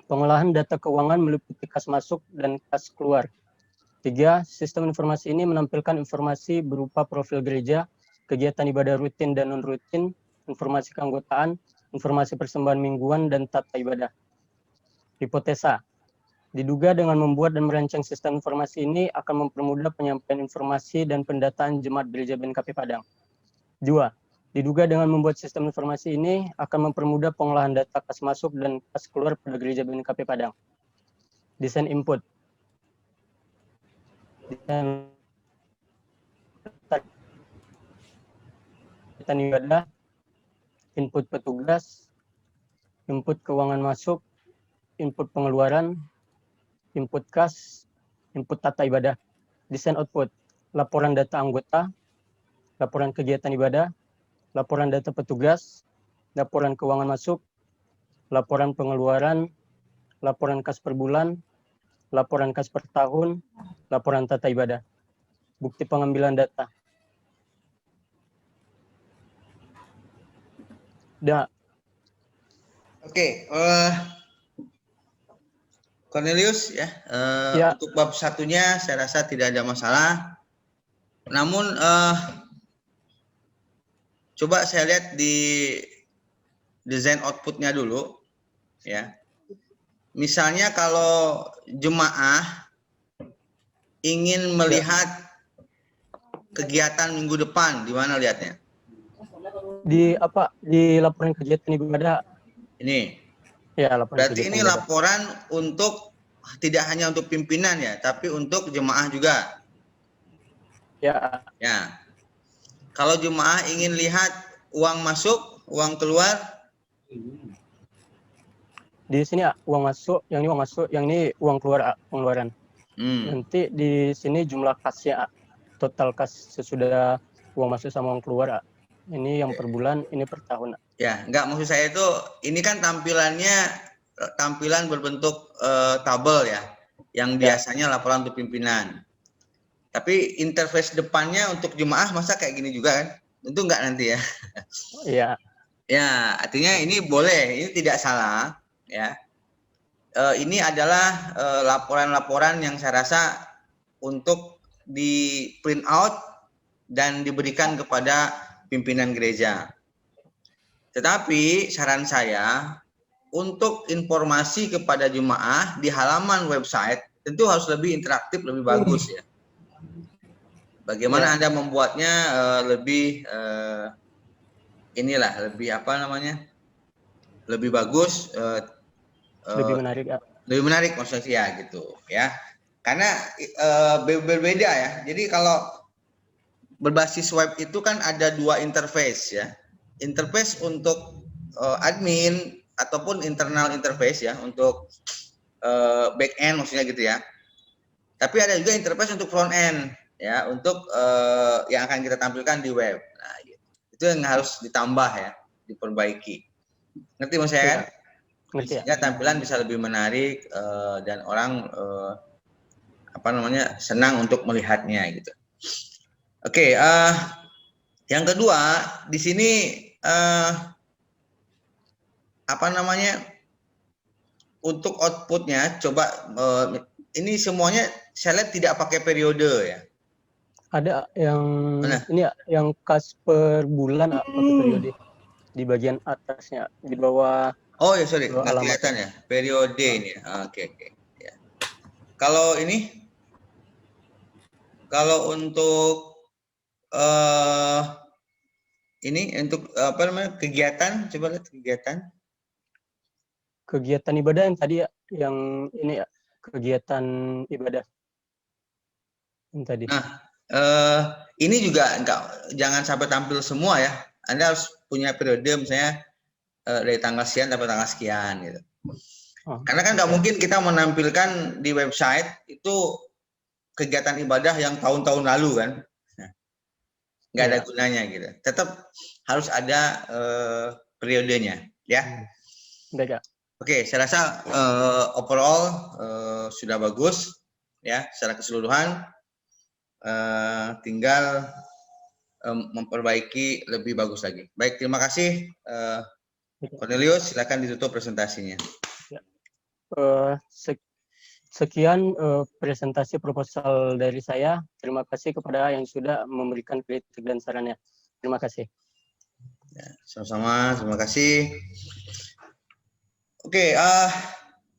Pengolahan data keuangan meliputi kas masuk dan kas keluar. 3. Sistem informasi ini menampilkan informasi berupa profil gereja, kegiatan ibadah rutin dan non-rutin, informasi keanggotaan, informasi persembahan mingguan, dan tata ibadah. Hipotesa. Diduga dengan membuat dan merancang sistem informasi ini akan mempermudah penyampaian informasi dan pendataan jemaat gereja BNKP Padang. 2. Diduga dengan membuat sistem informasi ini akan mempermudah pengolahan data kas masuk dan kas keluar pada gereja BNKP Padang. Desain input. Desain ibadah, input petugas, input keuangan masuk, input pengeluaran, input kas, input tata ibadah. Desain output, laporan data anggota, laporan kegiatan ibadah, laporan data petugas, laporan keuangan masuk, laporan pengeluaran, laporan kas per bulan, laporan kas per tahun, laporan tata ibadah. Bukti pengambilan data. Oke, Cornelius ya, Ya. untuk bab satunya saya rasa tidak ada masalah. Namun coba saya lihat di desain outputnya dulu ya. Misalnya kalau jemaah ingin melihat kegiatan minggu depan, di mana lihatnya? Di laporan kegiatan ibadah. Ini. Ya, laporan berarti kegiatan ini ibadah. laporan untuk tidak hanya untuk pimpinan ya, tapi untuk jemaah juga. Ya. Ya. Kalau jemaah ingin lihat uang masuk, uang keluar. Di sini uang masuk, yang ini uang masuk, yang ini uang keluar, pengeluaran. Nanti di sini jumlah kasnya, total kas sesudah uang masuk sama uang keluar. Ini yang per bulan, ini per tahun. Ya, enggak, maksud saya itu ini kan tampilan berbentuk tabel ya, yang biasanya laporan untuk pimpinan. Tapi interface depannya untuk jemaah masa kayak gini juga kan? Tentu enggak nanti ya. Iya. Ya, artinya ini boleh, ini tidak salah ya. Ini adalah laporan-laporan yang saya rasa untuk di print out dan diberikan kepada pimpinan gereja. Tetapi saran saya untuk informasi kepada jemaah di halaman website tentu harus lebih interaktif, lebih bagus ya. Bagaimana Anda membuatnya lebih inilah lebih apa namanya, lebih bagus, Lebih menarik ya. lebih menarik maksudnya ya gitu ya. Karena berbeda ya. Jadi kalau berbasis web itu kan ada 2 interface ya. Interface untuk admin ataupun internal interface ya, untuk back end maksudnya gitu ya. Tapi ada juga interface untuk front end ya, untuk yang akan kita tampilkan di web. Nah, itu yang harus ditambah ya, diperbaiki. Ngerti mas saya kan? Ngerti ya. Sehingga tampilan bisa lebih menarik dan orang apa namanya, senang untuk melihatnya gitu. Oke, yang kedua di sini apa namanya, untuk outputnya coba ini semuanya saya lihat tidak pakai periode ya. Ada yang Mana? ini ya, yang kas per bulan pakai periode di bagian atasnya, di bawah. Oh ya sorry, nggak alamat. kelihatan ya, periode ini. Oke. Ya. Kalau ini, kalau untuk ini untuk apa namanya, kegiatan, coba lihat kegiatan Ibadah yang tadi ya, yang ini ya, kegiatan ibadah yang tadi. Nah, ini juga jangan sampai tampil semua ya. Anda harus punya periode misalnya dari tanggal sekian sampai tanggal sekian gitu. Karena kan nggak mungkin kita menampilkan di website itu kegiatan ibadah yang tahun-tahun lalu kan. Nggak ada gunanya gitu. Tetap harus ada periodenya ya. Baik ya. Oke, saya rasa overall sudah bagus ya secara keseluruhan. Tinggal memperbaiki lebih bagus lagi. Baik, terima kasih Cornelius, silakan ditutup presentasinya. Ya. Sekian presentasi proposal dari saya. Terima kasih kepada yang sudah memberikan kritik dan sarannya. Terima kasih. Ya, sama-sama, terima kasih. Oke,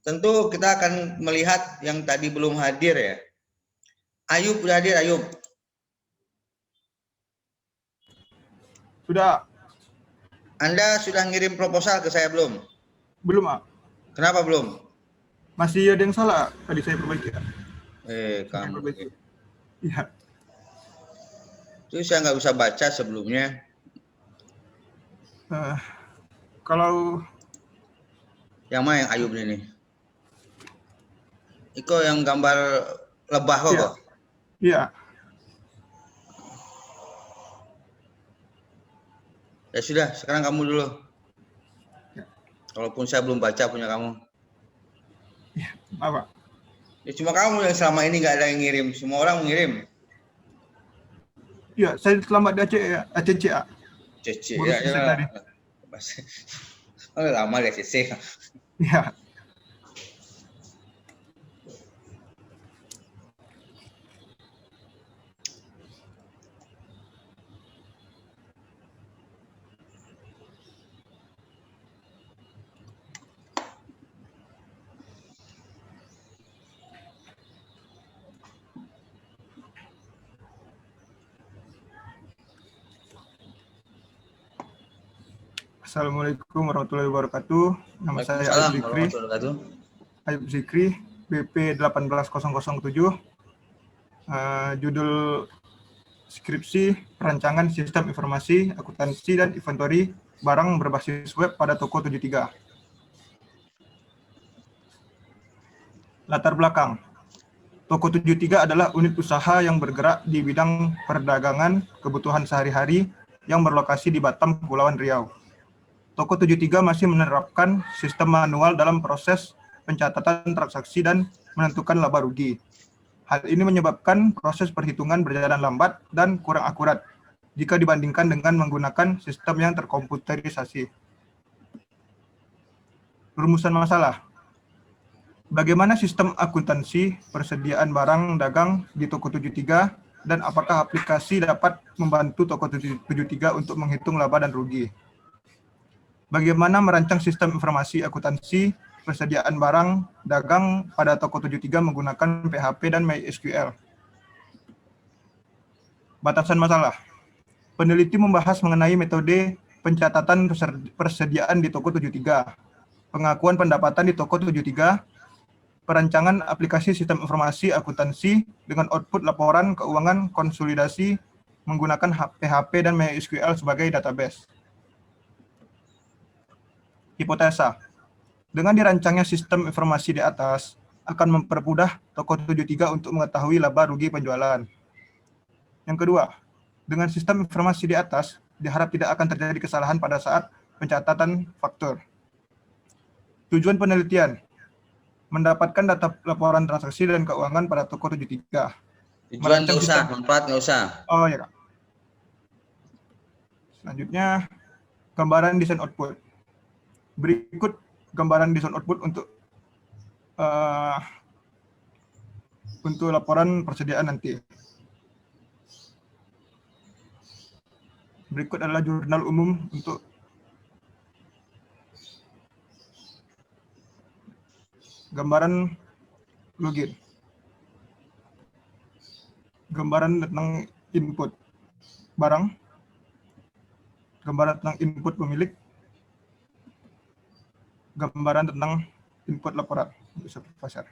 tentu kita akan melihat yang tadi belum hadir ya. Ayub sudah hadir, Ayub? Sudah. Anda sudah ngirim proposal ke saya belum? Belum, Pak. Kenapa belum? Masih ada yang salah. Tadi saya perbaiki. Kamu. Iya. Itu saya nggak bisa baca sebelumnya. Kalau yang mana yang Ayub ini? Iko yang gambar lebah kok? Iya. Iya. Ya sudah, sekarang kamu dulu. Ya. Walaupun saya belum baca punya kamu. Iya, apa? Ya cuma kamu yang selama ini nggak ada yang ngirim. Semua orang mengirim. Iya, saya terlambat di ACC. CC ya. Oh, lama ya CC. Iya. Assalamualaikum warahmatullahi wabarakatuh. Nama saya Ayub Zikri, BP 18007. Judul skripsi Perancangan Sistem Informasi, Akuntansi, dan Inventory Barang Berbasis Web pada Toko 73. Latar belakang. Toko 73 adalah unit usaha yang bergerak di bidang perdagangan kebutuhan sehari-hari yang berlokasi di Batam, Kepulauan Riau. Toko 73 masih menerapkan sistem manual dalam proses pencatatan transaksi dan menentukan laba rugi. Hal ini menyebabkan proses perhitungan berjalan lambat dan kurang akurat jika dibandingkan dengan menggunakan sistem yang terkomputerisasi. Rumusan masalah. Bagaimana sistem akuntansi persediaan barang dagang di Toko 73 dan apakah aplikasi dapat membantu Toko 73 untuk menghitung laba dan rugi? Bagaimana merancang sistem informasi akuntansi persediaan barang dagang pada Toko 73 menggunakan PHP dan MySQL? Batasan masalah. Peneliti membahas mengenai metode pencatatan persediaan di toko 73, pengakuan pendapatan di toko 73, perancangan aplikasi sistem informasi akuntansi dengan output laporan keuangan konsolidasi menggunakan PHP dan MySQL sebagai database. Hipotesa. Dengan dirancangnya sistem informasi di atas, akan mempermudah toko 73 untuk mengetahui laba rugi penjualan. Yang kedua, dengan sistem informasi di atas, diharap tidak akan terjadi kesalahan pada saat pencatatan faktur. Tujuan penelitian, mendapatkan data laporan transaksi dan keuangan pada toko 73. Tujuan nggak usah, manfaat nggak usah. Oh ya, Kak. Selanjutnya, gambaran desain output. Berikut gambaran desain output untuk laporan persediaan nanti. Berikut adalah jurnal umum untuk gambaran login. Gambaran tentang input barang, gambaran tentang input pemilik, gambaran tentang input laporan untuk supervisor,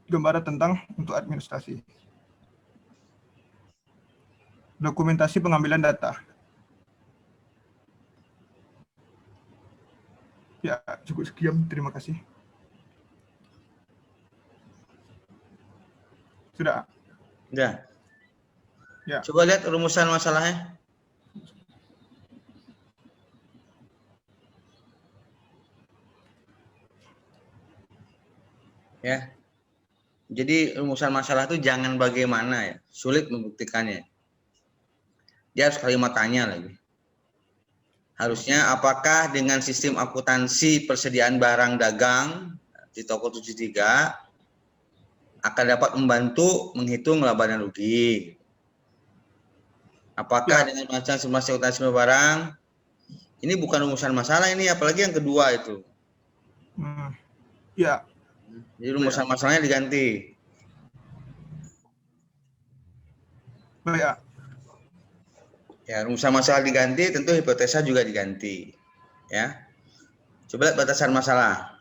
gambaran tentang untuk administrasi, dokumentasi pengambilan data. Ya, cukup sekian. Terima kasih. Sudah. Udah. Ya. Coba lihat rumusan masalahnya. Ya. Jadi rumusan masalah itu jangan bagaimana ya, sulit membuktikannya. Dia harus kalimat tanya lagi. Harusnya apakah dengan sistem akuntansi persediaan barang dagang di toko 73 akan dapat membantu menghitung laba dan rugi. Apakah dengan macam simulasi akuntansi barang, ini bukan rumusan masalah ini, apalagi yang kedua itu. Ya. Jadi rumusan masalahnya diganti. Baik. Ya, rumusan masalah diganti, tentu hipotesa juga diganti. Ya. Coba lihat batasan masalah.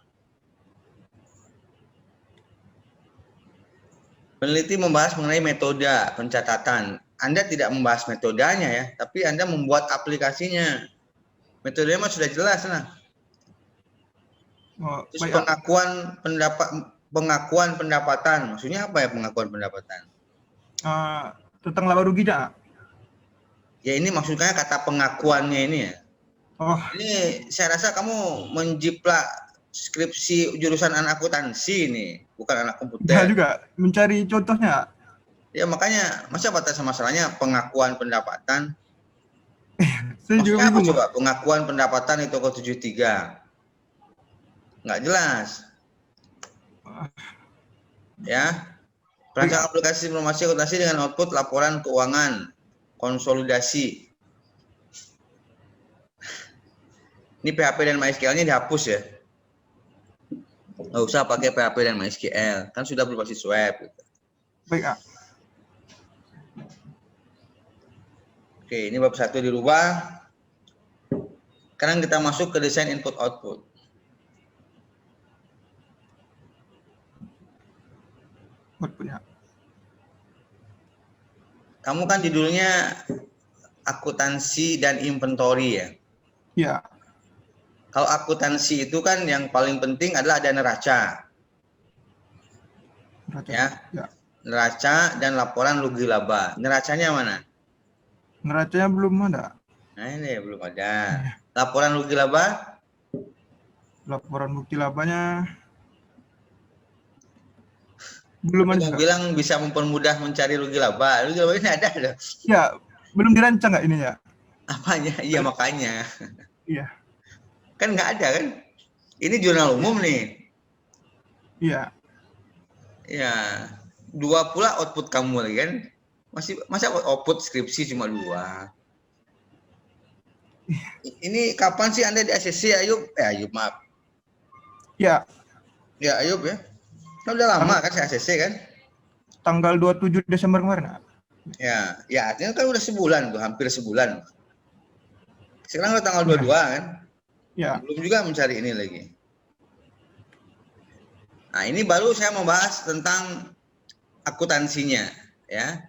Peneliti membahas mengenai metode pencatatan. Anda tidak membahas metodenya ya, tapi Anda membuat aplikasinya. Metodenya mah sudah jelas nah. Terus pengakuan pendapatan. Maksudnya apa ya pengakuan pendapatan? Tentang laba rugi ya? Ya ini maksudnya kata pengakuannya ini ya. Oh. Ini saya rasa kamu menjiplak skripsi jurusan anak akuntansi ini, bukan anak komputer. Ya juga mencari contohnya. Ya makanya masa batasan masalahnya pengakuan pendapatan. Saya juga apa bingung. coba pengakuan pendapatan di toko 73? Nggak jelas. Ya. Perancang aplikasi informasi akuntansi dengan output laporan keuangan konsolidasi. Ini PHP dan MySQL-nya dihapus ya. Nggak usah pakai PHP dan MySQL, kan sudah berbasis web. Baik, A. Oke, ini bab 1 dirubah. Sekarang kita masuk ke desain input output. Punya. Kamu kan judulnya akuntansi dan inventory ya? Iya. Kalau akuntansi itu kan yang paling penting adalah ada neraca. Ya. Neraca dan laporan rugi laba. Neracanya mana? Neracanya belum ada. Nah ini belum ada. Laporan rugi laba? Laporan bukti labanya belum ada. Kamu bilang bisa mempermudah mencari rugi laba. Rugi laba ini ada. Ya, belum dirancang nggak ini ya? Apanya? Iya makanya. Iya. Kan nggak ada kan? Ini jurnal umum nih. Iya. Ya, 2 pula output kamu lagi kan? Masa output skripsi cuma 2? Ini kapan sih Anda di ACC Ayub? Ayub maaf. Ya. Ya Ayub ya. Kan udah lama kan si ACC kan? Tanggal 27 Desember kemarin. Ya artinya kan udah sebulan tuh, hampir sebulan. Sekarang udah tanggal 22 kan? Ya. Belum juga mencari ini lagi. Nah, ini baru saya membahas tentang akuntansinya, ya.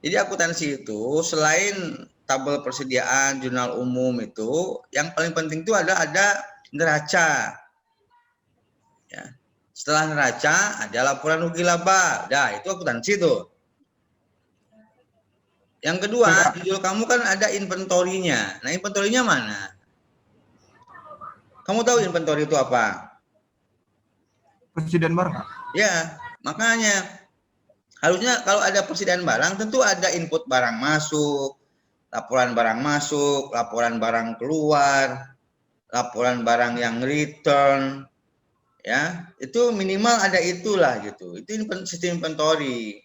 Jadi akuntansi itu selain tabel persediaan, jurnal umum itu, yang paling penting itu ada neraca. Ya. Setelah neraca ada laporan rugi laba. Nah, itu akuntansi tuh. Yang kedua, di judul kamu kan ada inventorinya. Nah, inventorinya mana? Kamu tahu inventory itu apa? Persediaan barang, Kak. Ya, makanya harusnya kalau ada persediaan barang tentu ada input barang masuk, laporan barang masuk, laporan barang keluar, laporan barang yang return, ya itu minimal ada itulah gitu. Itu sistem inventory.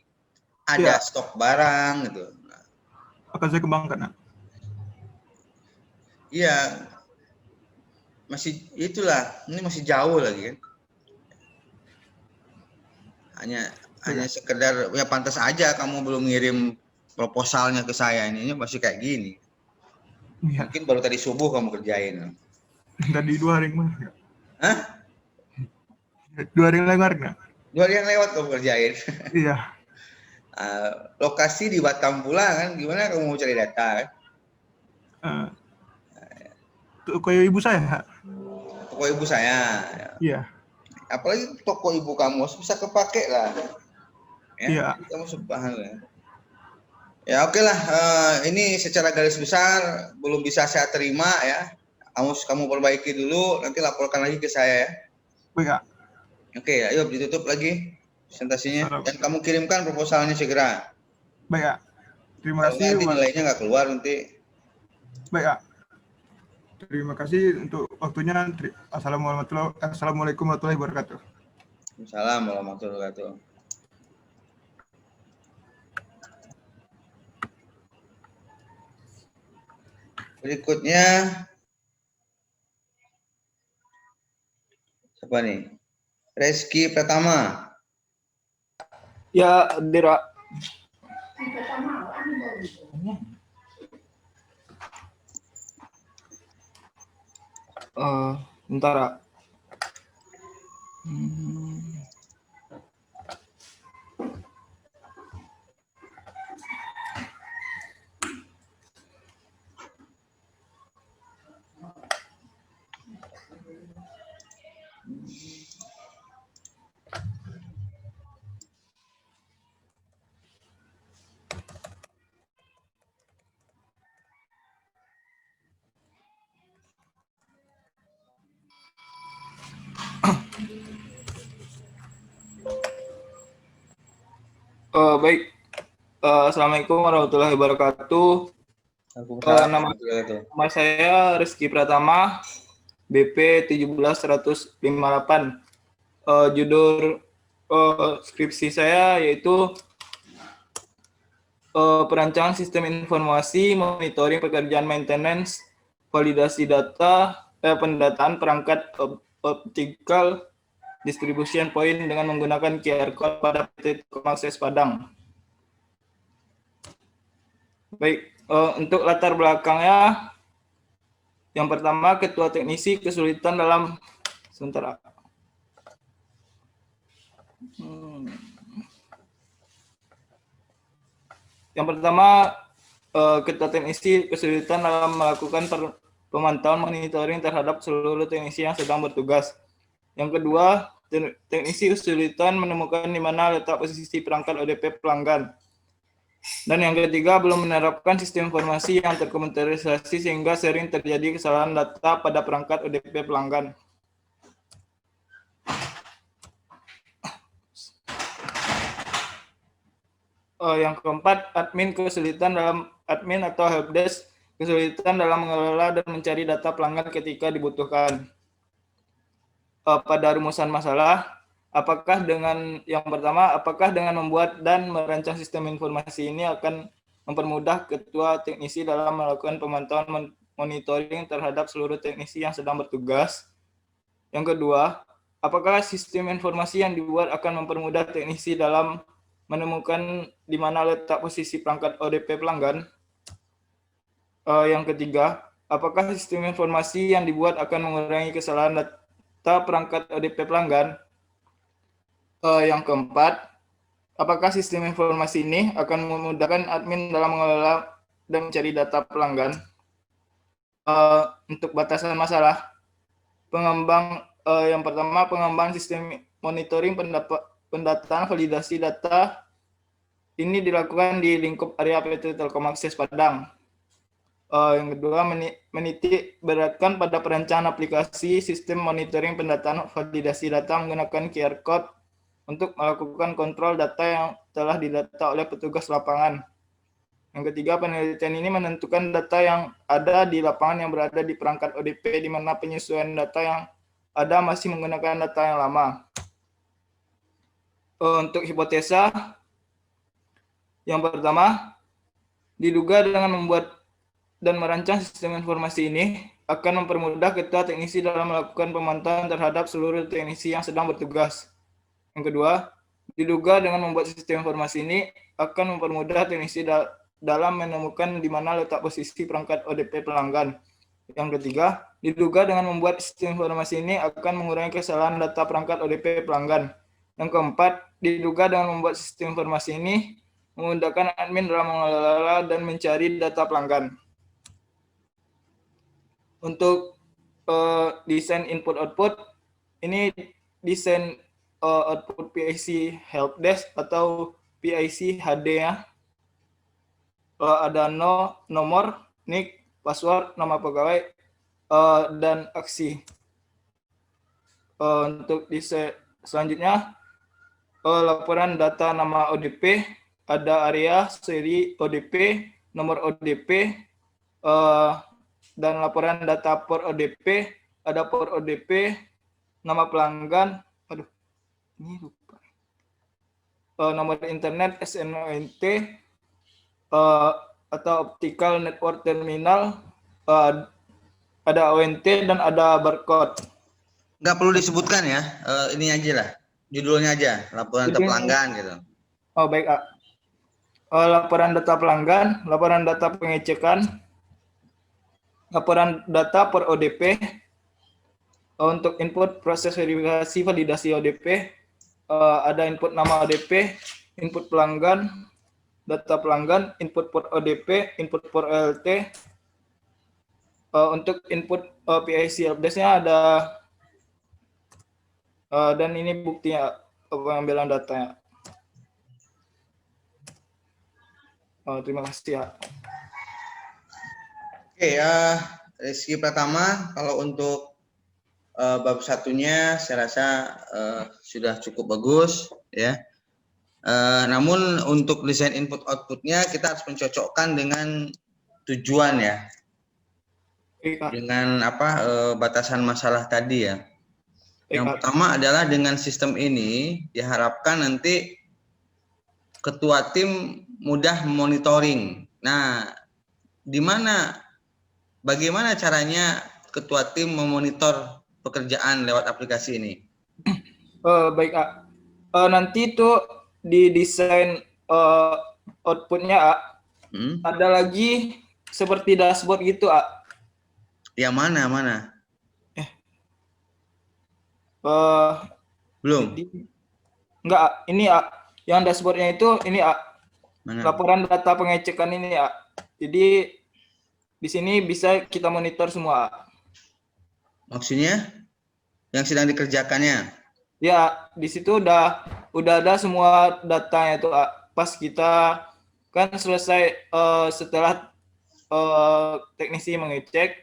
Ada Ya. stok barang gitu. Akan saya kembangkan, Kak. Iya, masih itulah. Ini masih jauh lagi kan. Hanya sekedar ya pantas aja kamu belum ngirim proposalnya ke saya, ini masih kayak gini. Ya. Mungkin baru tadi subuh kamu kerjain. Tadi 2 hari kemarin, Kak. Hah? 2 hari yang kemarin, Kak. 2 hari yang lewat kamu kerjain. Iya. Lokasi di Batam pula kan, gimana kamu mau cari data kan? Toko ibu saya, Kak. Toko ibu saya. Iya. Apalagi toko ibu kamu bisa kepake lah. Ya, Iya. kamu subhanallah. Ya oke lah, ini secara garis besar belum bisa saya terima ya. Kamu perbaiki dulu, nanti laporkan lagi ke saya ya. Baik, Kak. Oke, ayo ditutup lagi presentasinya dan kamu kirimkan proposalnya segera. Baik, Kak. Terima kasih. Nanti nilainya nggak keluar nanti. Baik, Kak. Terima kasih untuk waktunya. Assalamualaikum warahmatullahi wabarakatuh. Assalamualaikum warahmatullahi wabarakatuh. Berikutnya siapa nih? Reski Pratama. Ya, Dira. Bentar, Kak. Baik. Assalamualaikum warahmatullahi wabarakatuh. Nama saya Rizky Pratama, BP 17158. Judul skripsi saya yaitu perancangan sistem informasi, monitoring pekerjaan maintenance, validasi data, pendataan perangkat optical distribution point dengan menggunakan QR code pada PT Telkomsel Padang. Baik, untuk latar belakangnya, yang pertama ketua teknisi kesulitan dalam sebentar. Yang pertama, ketua teknisi kesulitan dalam melakukan pemantauan monitoring terhadap seluruh teknisi yang sedang bertugas. Yang kedua, teknisi kesulitan menemukan di mana letak posisi perangkat ODP pelanggan. Dan yang ketiga, belum menerapkan sistem informasi yang terkomputerisasi sehingga sering terjadi kesalahan data pada perangkat ODP pelanggan. Yang keempat, admin atau helpdesk kesulitan dalam mengelola dan mencari data pelanggan ketika dibutuhkan. Pada rumusan masalah, apakah dengan membuat dan merancang sistem informasi ini akan mempermudah ketua teknisi dalam melakukan pemantauan monitoring terhadap seluruh teknisi yang sedang bertugas? Yang kedua, apakah sistem informasi yang dibuat akan mempermudah teknisi dalam menemukan di mana letak posisi perangkat ODP pelanggan? Yang ketiga, apakah sistem informasi yang dibuat akan mengurangi kesalahan data perangkat ODP pelanggan? Yang keempat, apakah sistem informasi ini akan memudahkan admin dalam mengelola dan mencari data pelanggan? Untuk batasan masalah, yang pertama, pengembangan sistem monitoring pendataan validasi data ini dilakukan di lingkup area PT Telkom Akses Padang. Yang kedua, menitik beratkan pada perencanaan aplikasi sistem monitoring pendataan validasi data menggunakan QR Code untuk melakukan kontrol data yang telah didata oleh petugas lapangan. Yang ketiga, penelitian ini menentukan data yang ada di lapangan yang berada di perangkat ODP, di mana penyesuaian data yang ada masih menggunakan data yang lama. Untuk hipotesa, yang pertama, diduga dengan membuat dan merancang sistem informasi ini akan mempermudah ketua teknisi dalam melakukan pemantauan terhadap seluruh teknisi yang sedang bertugas. Yang kedua, diduga dengan membuat sistem informasi ini akan mempermudah teknisi dalam menemukan di mana letak posisi perangkat ODP pelanggan. Yang ketiga, diduga dengan membuat sistem informasi ini akan mengurangi kesalahan data perangkat ODP pelanggan. Yang keempat, diduga dengan membuat sistem informasi ini memudahkan admin dalam mengelola dan mencari data pelanggan. Untuk desain input-output, ini desain output PIC helpdesk atau PIC HD ya. Ada nomor, nick, password, nama pegawai, dan aksi. Untuk desain selanjutnya, laporan data nama ODP, ada area, seri ODP, nomor ODP, dan laporan data per ODP, ada per ODP, nama pelanggan, ini lupa, nomor internet, SNONT, atau optical network terminal, ada ONT dan ada barcode. Nggak perlu disebutkan ya, ini aja lah, judulnya aja, laporan data pelanggan gitu. Oh baik, laporan data pelanggan, laporan data pengecekan, laporan data per ODP, untuk input proses verifikasi validasi ODP, ada input nama ODP, input pelanggan, data pelanggan, input per ODP, input per OLT. Untuk input PIC helpdesk-nya ada, dan ini buktinya pengambilan datanya. Terima kasih ya. Oke, Rizky Pratama, kalau untuk bab satunya saya rasa sudah cukup bagus ya. Namun untuk desain input outputnya kita harus mencocokkan dengan tujuan ya, dengan batasan masalah tadi ya. Yang pertama adalah dengan sistem ini diharapkan nanti ketua tim mudah monitoring. Nah, bagaimana caranya ketua tim memonitor pekerjaan lewat aplikasi ini? Baik, nanti itu di desain outputnya, ada lagi seperti dashboard gitu, Yang mana? Belum. Enggak, ini yang dashboardnya itu ini Mana? laporan data pengecekan ini Jadi di sini bisa kita monitor semua. Maksudnya yang sedang dikerjakannya? Ya, di situ udah ada semua datanya itu pas kita kan selesai setelah teknisi mengecek,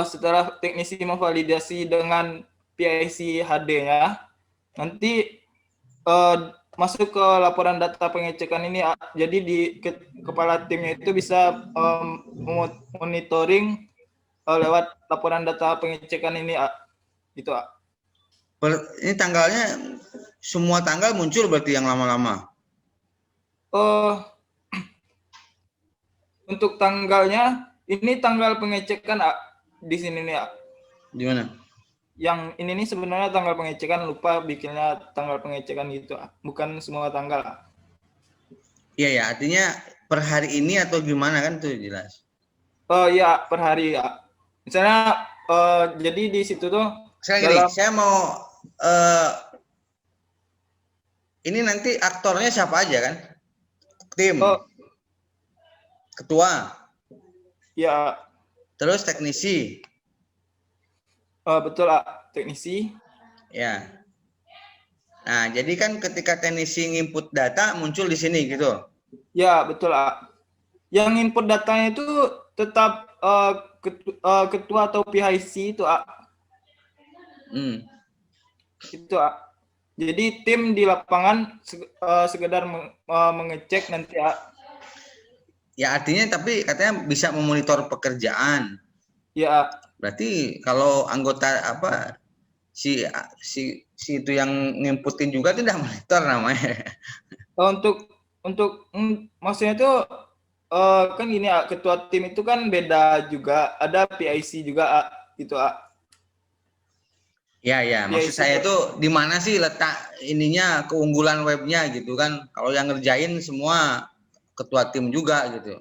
setelah teknisi memvalidasi dengan PIC HD-nya, nanti masuk ke laporan data pengecekan ini. Jadi di kepala timnya itu bisa monitoring lewat laporan data pengecekan ini, gitu. Ini tanggalnya semua tanggal muncul berarti yang lama-lama. Untuk tanggalnya ini tanggal pengecekan di sini nih. Di mana? Yang ini nih sebenarnya tanggal pengecekan, lupa bikinnya tanggal pengecekan gitu, bukan semua tanggal. Iya ya, artinya per hari ini atau gimana kan tuh jelas. Oh ya, per hari ya. Misalnya jadi di situ tuh Sekarang gini, dalam saya mau ini nanti aktornya siapa aja kan? Tim, oh ketua, ya terus teknisi, betul teknisi. ya. Nah, jadi kan ketika teknisi nginput data muncul di sini gitu. Ya, betul Yang input datanya itu tetap ketua atau PIC itu Hmm. itu Jadi tim di lapangan sekedar mengecek nanti Ya artinya tapi katanya bisa memonitor pekerjaan. ya Berarti kalau anggota apa si itu yang nginputin juga tidak monitor namanya. untuk maksudnya itu kan gini ketua tim itu kan beda juga, ada PIC juga gitu Ya, ya. Maksud saya itu di mana sih letak ininya keunggulan webnya gitu kan? Kalau yang ngerjain semua ketua tim juga gitu.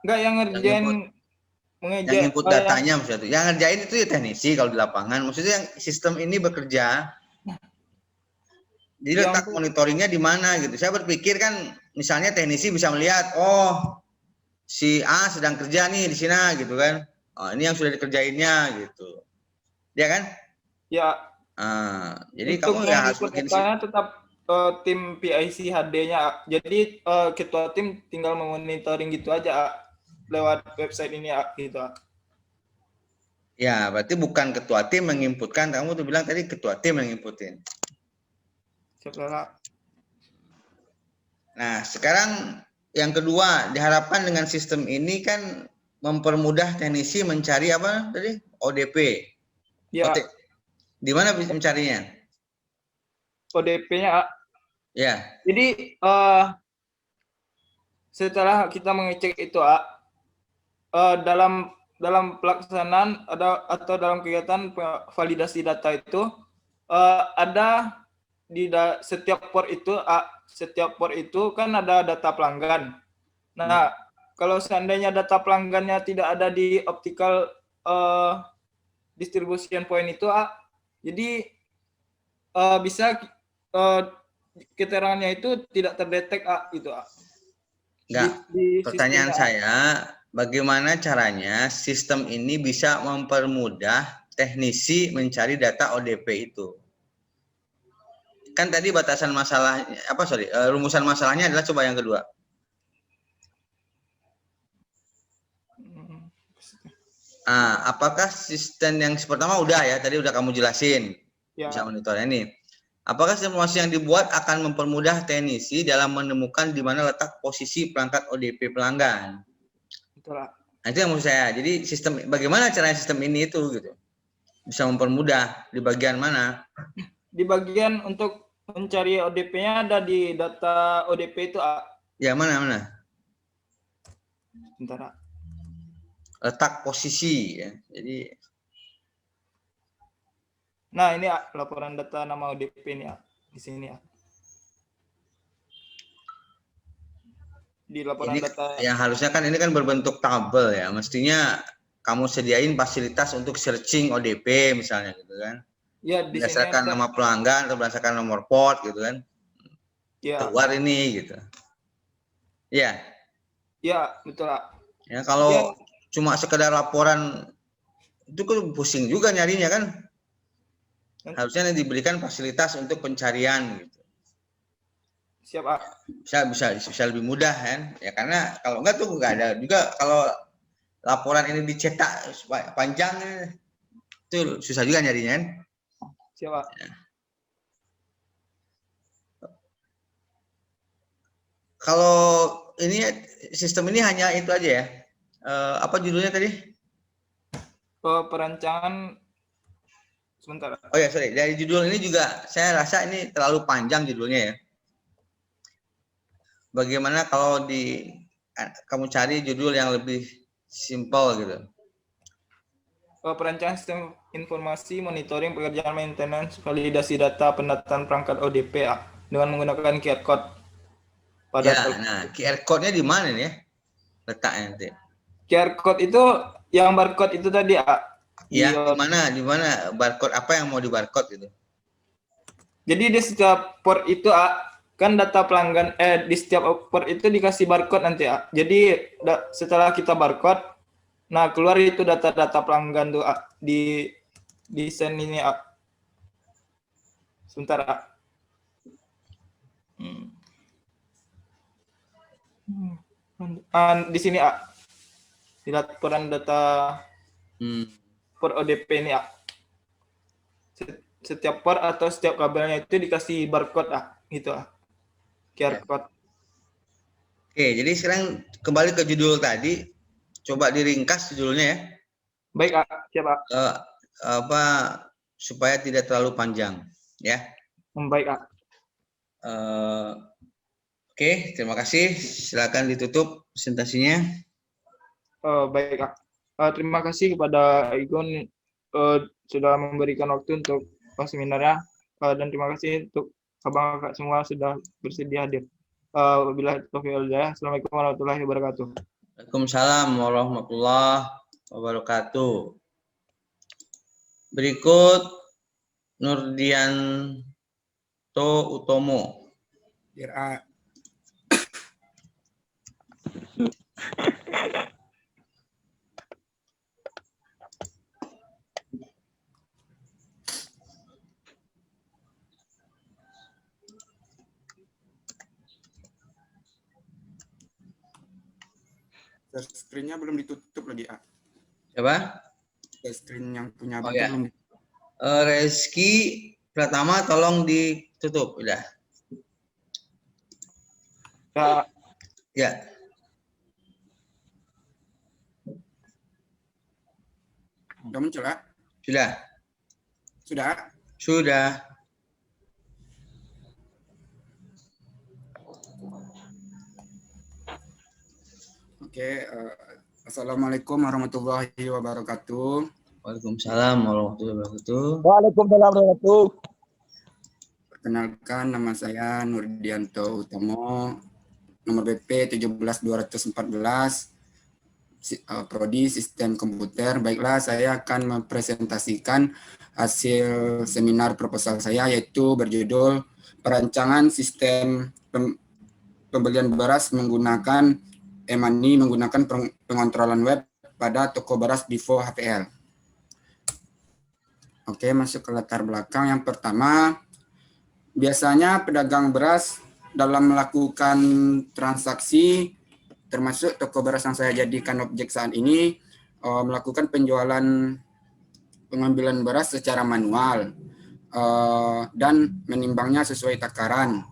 Enggak yang ngerjain Yang input datanya maksudnya itu. Yang ngerjain itu ya teknisi kalau di lapangan. Maksudnya yang sistem ini bekerja. Jadi letak monitoringnya di mana gitu. Saya berpikir kan misalnya teknisi bisa melihat, oh si A sedang kerja nih di sini gitu kan. Oh, ini yang sudah dikerjainnya gitu. Ya kan? Ya. Jadi untuk kamu yang ya harus input bikin datanya tetap tim PIC HD-nya. Jadi ketua tim tinggal memonitoring gitu aja lewat website ini gitu. Ya, berarti bukan ketua tim yang menginputkan. Kamu tuh bilang tadi ketua tim yang nginputin. Nah, sekarang yang kedua, diharapkan dengan sistem ini kan mempermudah teknisi mencari apa tadi? ODP. Ya. Di mana bisa mencarinya? ODP-nya. Ya. Jadi setelah kita mengecek itu dalam pelaksanaan atau dalam kegiatan validasi data itu ada di setiap port itu kan ada data pelanggan. Nah, kalau seandainya data pelanggannya tidak ada di optical distribution point itu jadi bisa keterangannya itu tidak terdetek gitu. Enggak. Pertanyaan saya, bagaimana caranya sistem ini bisa mempermudah teknisi mencari data ODP itu? Kan tadi batasan masalahnya rumusan masalahnya adalah coba yang kedua. Apakah sistem yang pertama udah ya, tadi udah kamu jelasin bisa monitornya nih. Apakah simulasi yang dibuat akan mempermudah teknisi dalam menemukan di mana letak posisi perangkat ODP pelanggan? Betul. Nah, itu yang maksud saya. Jadi sistem bagaimana caranya sistem ini itu gitu bisa mempermudah di bagian mana? Di bagian untuk mencari ODP-nya ada di data ODP itu Ya mana? Bentar. Letak posisi ya. Jadi nah, ini laporan data nama ODP ini di sini Di laporan ini, data. yang harusnya kan ini kan berbentuk tabel ya. Mestinya kamu sediain fasilitas untuk searching ODP misalnya gitu kan. Ya, di berdasarkan sini nama pelanggan atau berdasarkan nomor port gitu kan. Ya. Keluar ini gitu. Ya. Ya, betul Ya kalau cuma sekedar laporan itu kan pusing juga nyarinya kan. Harusnya diberikan fasilitas untuk pencarian gitu. Siap Bisa lebih mudah kan. Ya karena kalau enggak tuh enggak ada juga kalau laporan ini dicetak panjang itu susah juga nyarinya kan. Siap ya. Kalau ini sistem ini hanya itu aja ya. Apa judulnya tadi? Perancangan sebentar. Oh ya, sorry. Dari judul ini juga saya rasa ini terlalu panjang judulnya ya. Bagaimana kalau kamu cari judul yang lebih simpel gitu. Perancangan sistem informasi monitoring pekerjaan maintenance validasi data pendataan perangkat ODP dengan menggunakan QR code. Nah QR code-nya di mana nih ya? Letaknya nanti. QR code itu yang barcode itu tadi, Ya, di mana barcode apa yang mau di barcode gitu? Jadi di setiap port itu kan data pelanggan di setiap port itu dikasih barcode nanti. Jadi setelah kita barcode, nah keluar itu data-data pelanggan tuh di desain ini. Sebentar. Di sini di laporan data port ODP ini setiap port atau setiap kabelnya itu dikasih barcode gitu QR code. Oke, jadi sekarang kembali ke judul tadi, coba diringkas judulnya ya. Baik, siapa? Supaya tidak terlalu panjang ya. Baik, Oke, terima kasih. Silakan ditutup presentasinya. Baik, terima kasih kepada Igun sudah memberikan waktu untuk seminarnya, dan terima kasih untuk abang kakak semua sudah bersedia hadir. Wabillahi taufiq wal hidayah. Assalamualaikum warahmatullahi wabarakatuh. Waalaikumsalam warahmatullahi wabarakatuh. Berikut Nurdianto Utomo. Screen-nya belum ditutup lagi, Coba. Screen yang punya Oh, abang ya. belum. Reski Pratama tolong ditutup, udah. Ya. Sudah muncul, Sudah. Sudah. Sudah. Oke, Assalamualaikum warahmatullahi wabarakatuh. Waalaikumsalam warahmatullahi wabarakatuh. Waalaikumsalam warahmatullahi wabarakatuh. Perkenalkan, nama saya Nurdianto Utomo, nomor BP 17214, Prodi Sistem Komputer. Baiklah, saya akan mempresentasikan hasil seminar proposal saya, yaitu berjudul Perancangan Sistem Pembelian Beras menggunakan e-money menggunakan pengontrolan web pada toko beras Divo HPL. Oke, masuk ke latar belakang. Yang pertama, biasanya pedagang beras dalam melakukan transaksi, termasuk toko beras yang saya jadikan objek saat ini, melakukan pengambilan beras secara manual dan menimbangnya sesuai takaran.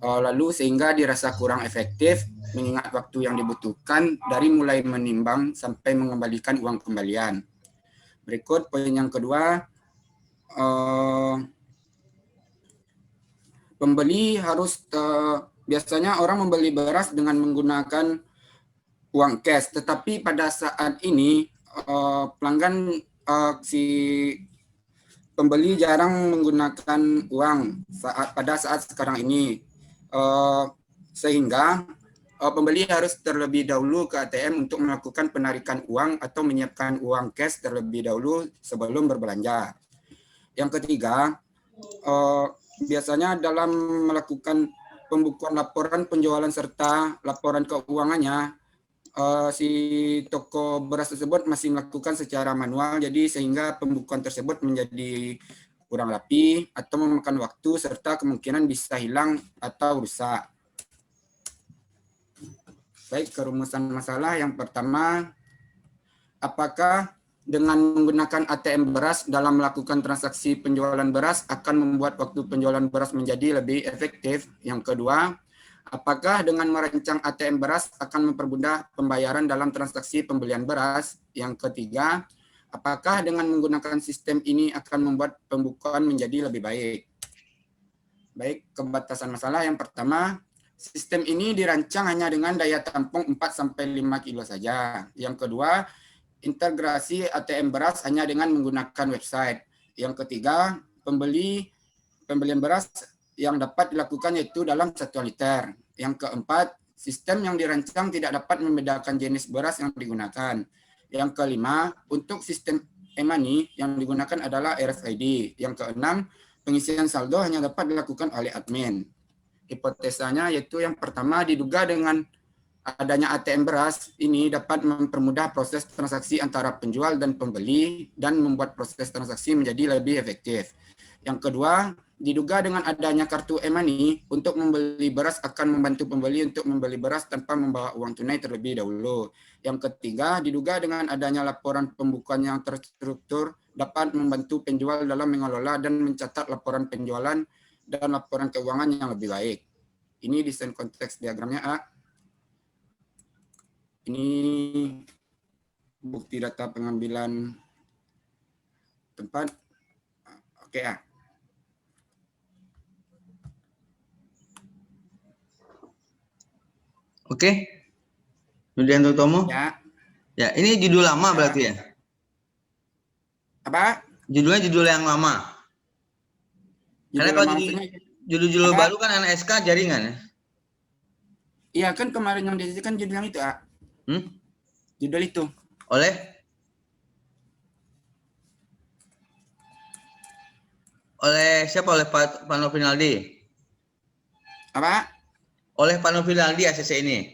Lalu sehingga dirasa kurang efektif mengingat waktu yang dibutuhkan dari mulai menimbang sampai mengembalikan uang kembalian. Berikut poin yang kedua, pembeli harus biasanya orang membeli beras dengan menggunakan uang cash, tetapi pada saat ini pelanggan si pembeli jarang menggunakan uang pada saat sekarang ini, sehingga pembeli harus terlebih dahulu ke ATM untuk melakukan penarikan uang atau menyiapkan uang cash terlebih dahulu sebelum berbelanja. Yang ketiga, biasanya dalam melakukan pembukuan laporan penjualan serta laporan keuangannya, si toko beras tersebut masih melakukan secara manual, jadi sehingga pembukuan tersebut menjadi kurang rapi atau memakan waktu serta kemungkinan bisa hilang atau rusak. Baik, kerumusan masalah yang pertama, apakah dengan menggunakan ATM beras dalam melakukan transaksi penjualan beras akan membuat waktu penjualan beras menjadi lebih efektif? Yang kedua, apakah dengan merancang ATM beras akan mempermudah pembayaran dalam transaksi pembelian beras? Yang ketiga, apakah dengan menggunakan sistem ini akan membuat pembukuan menjadi lebih baik? Baik, kebatasan masalah yang pertama, sistem ini dirancang hanya dengan daya tampung 4-5 kilo saja. Yang kedua, integrasi ATM beras hanya dengan menggunakan website. Yang ketiga, pembelian beras yang dapat dilakukan yaitu dalam 1 liter. Yang keempat, sistem yang dirancang tidak dapat membedakan jenis beras yang digunakan. Yang kelima, untuk sistem e-money yang digunakan adalah RFID. Yang keenam, pengisian saldo hanya dapat dilakukan oleh admin. Hipotesanya yaitu yang pertama, diduga dengan adanya ATM beras ini dapat mempermudah proses transaksi antara penjual dan pembeli dan membuat proses transaksi menjadi lebih efektif. Yang kedua, diduga dengan adanya kartu e-money untuk membeli beras akan membantu pembeli untuk membeli beras tanpa membawa uang tunai terlebih dahulu. Yang ketiga, diduga dengan adanya laporan pembukuan yang terstruktur dapat membantu penjual dalam mengelola dan mencatat laporan penjualan dan laporan keuangan yang lebih baik. Ini desain konteks diagramnya A. Ini bukti data pengambilan tempat. Oke, A. Oke. Yudianto Tomo. Ya. Ya, ini judul lama berarti ya? Apa? Judulnya judul yang lama. Karena kalau judul-judul baru kan anak SK jaringan ya? Iya kan kemarin yang diisi kan judul yang itu, A. Judul itu. Oleh? Oleh siapa? Oleh Pak Novinaldi? Apa? Oleh Pak Novinaldi ACC ini?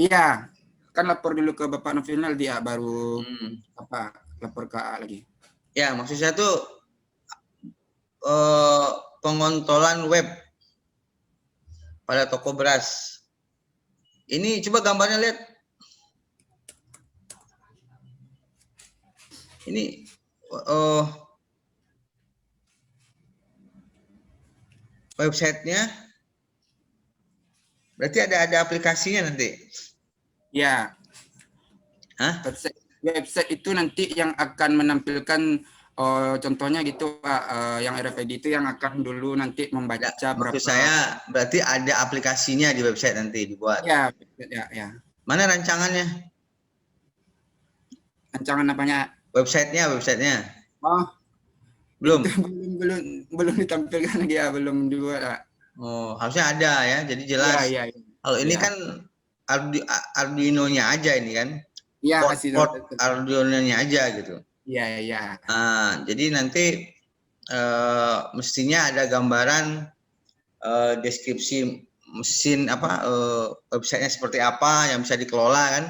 Iya. Kan lapor dulu ke Bapak Novinal, dia baru lapor ke A lagi. Ya, maksud saya tuh pengontrolan web pada toko beras. Ini coba gambarnya lihat. Ini websitenya. Berarti ada aplikasinya nanti. Ya. Hah? Website itu nanti yang akan menampilkan contohnya gitu, yang RFID itu yang akan dulu nanti membaca berapa. Maksud saya berarti ada aplikasinya di website nanti dibuat. Ya. Mana rancangannya? Rancangan apanya? Websitenya. Oh, belum ditampilkan lagi ya, belum dibuat. Oh, harusnya ada ya, jadi jelas. Iya. Kalau ini kan Arduino-nya aja ini kan. Iya, port Arduino-nya aja gitu. Iya. Nah, jadi nanti mestinya ada gambaran deskripsi mesin websitenya seperti apa yang bisa dikelola kan.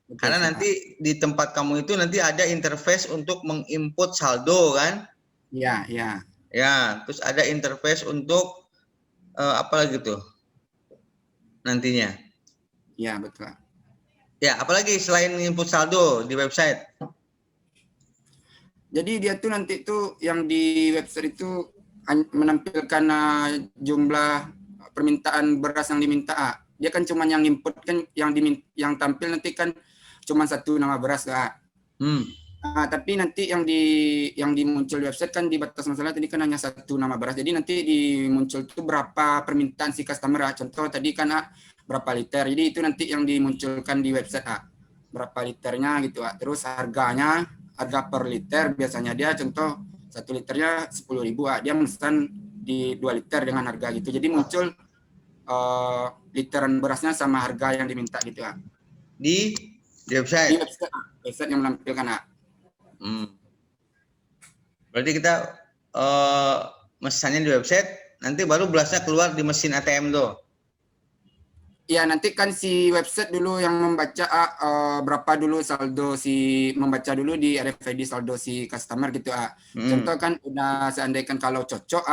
Betul, karena nanti di tempat kamu itu nanti ada interface untuk menginput saldo kan. Iya. Ya, terus ada interface untuk apa lagi tuh nantinya. Iya, betul. Ya, apalagi selain input saldo di website. Jadi dia tuh nanti tuh yang di website itu menampilkan jumlah permintaan beras yang diminta. Dia kan cuma yang input kan, yang tampil nanti kan cuma satu nama beras, Kak. Tapi nanti yang dimuncul di website kan di batas masalah tadi kan hanya satu nama beras. Jadi nanti dimuncul itu berapa permintaan si customer. Contoh tadi kan berapa liter. Jadi itu nanti yang dimunculkan di website berapa liternya gitu. Terus harga per liter biasanya dia contoh 1 liternya 10.000. Dia memesan di 2 liter dengan harga gitu. Jadi muncul literan berasnya sama harga yang diminta gitu di website. Di website yang menampilkan Berarti kita mesannya di website, nanti baru berasnya keluar di mesin ATM tuh. Ya, nanti kan si website dulu yang membaca berapa dulu saldo membaca dulu di RFID saldo si customer gitu. Contoh kan udah seandainya kalau cocok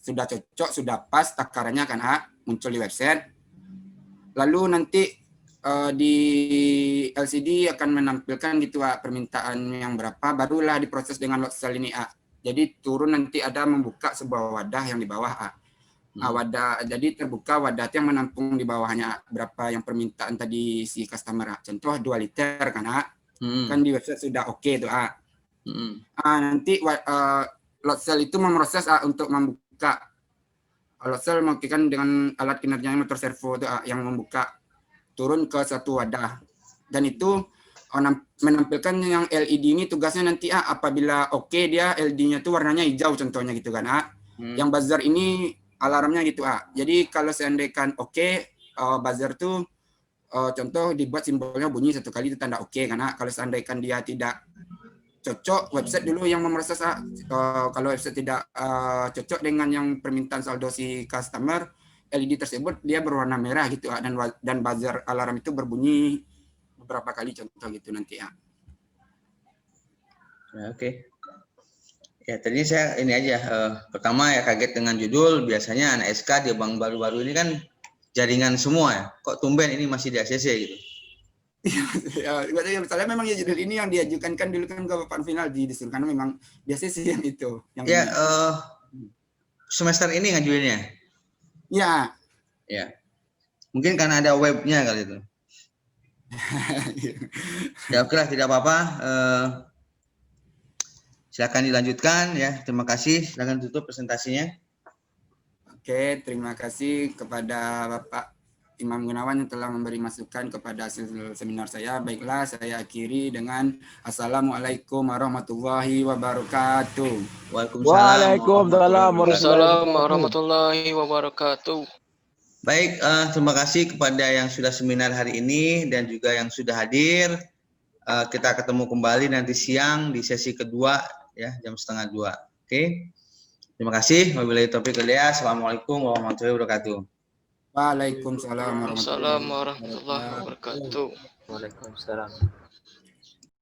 sudah cocok, sudah pas takarannya kan muncul di website. Lalu nanti di LCD akan menampilkan gitu permintaan yang berapa, barulah diproses dengan lot cell ini Jadi turun nanti ada membuka sebuah wadah yang di bawah wadah, jadi terbuka wadah yang menampung di bawahnya berapa yang permintaan tadi si customer. Contoh 2 liter kan kan di website sudah oke tuh nanti lot cell itu memproses untuk membuka. Lot cell melakukan dengan alat kinerjanya motor servo itu yang membuka turun ke satu wadah, dan itu menampilkan yang LED ini tugasnya nanti apabila oke dia LED-nya tuh warnanya hijau contohnya gitu kan Yang buzzer ini alarmnya gitu Jadi kalau seandainya oke buzzer tuh contoh dibuat simbolnya bunyi 1 kali itu tanda oke, karena kalau seandainya dia tidak cocok, website dulu yang memeriksa kalau website tidak cocok dengan yang permintaan saldo si customer, LED tersebut dia berwarna merah gitu, dan buzzer alarm itu berbunyi beberapa kali, contoh gitu nanti ya. Oke. Ya, tadi saya ini aja. Pertama ya kaget dengan judul. Biasanya anak SK di bank baru-baru ini kan jaringan semua ya. Kok tumben ini masih di ACC gitu? Ya, misalnya memang ya judul ini yang diajukan kan dulu kan ke papan final disuruh, karena memang biasanya sih yang itu. Yang ya, ini. Semester ini ngajuinnya? Ya. Ya. Mungkin karena ada webnya kali itu. Ya oke lah, tidak apa-apa. Silakan dilanjutkan ya. Terima kasih. Silakan tutup presentasinya. Oke, terima kasih kepada Bapak Imam Gunawan yang telah memberi masukan kepada hasil seminar saya. Baiklah, saya akhiri dengan Assalamualaikum warahmatullahi wabarakatuh. Waalaikumsalam warahmatullahi wabarakatuh. Baik, terima kasih kepada yang sudah seminar hari ini dan juga yang sudah hadir. Kita ketemu kembali nanti siang di sesi kedua ya, jam 1:30. Oke. Terima kasih. Wabillahi taufiq wal hidayah. Assalamualaikum warahmatullahi wabarakatuh. Waalaikumsalam warahmatullahi Waalaikumsalam warahmatullahi wabarakatuh. Waalaikumsalam.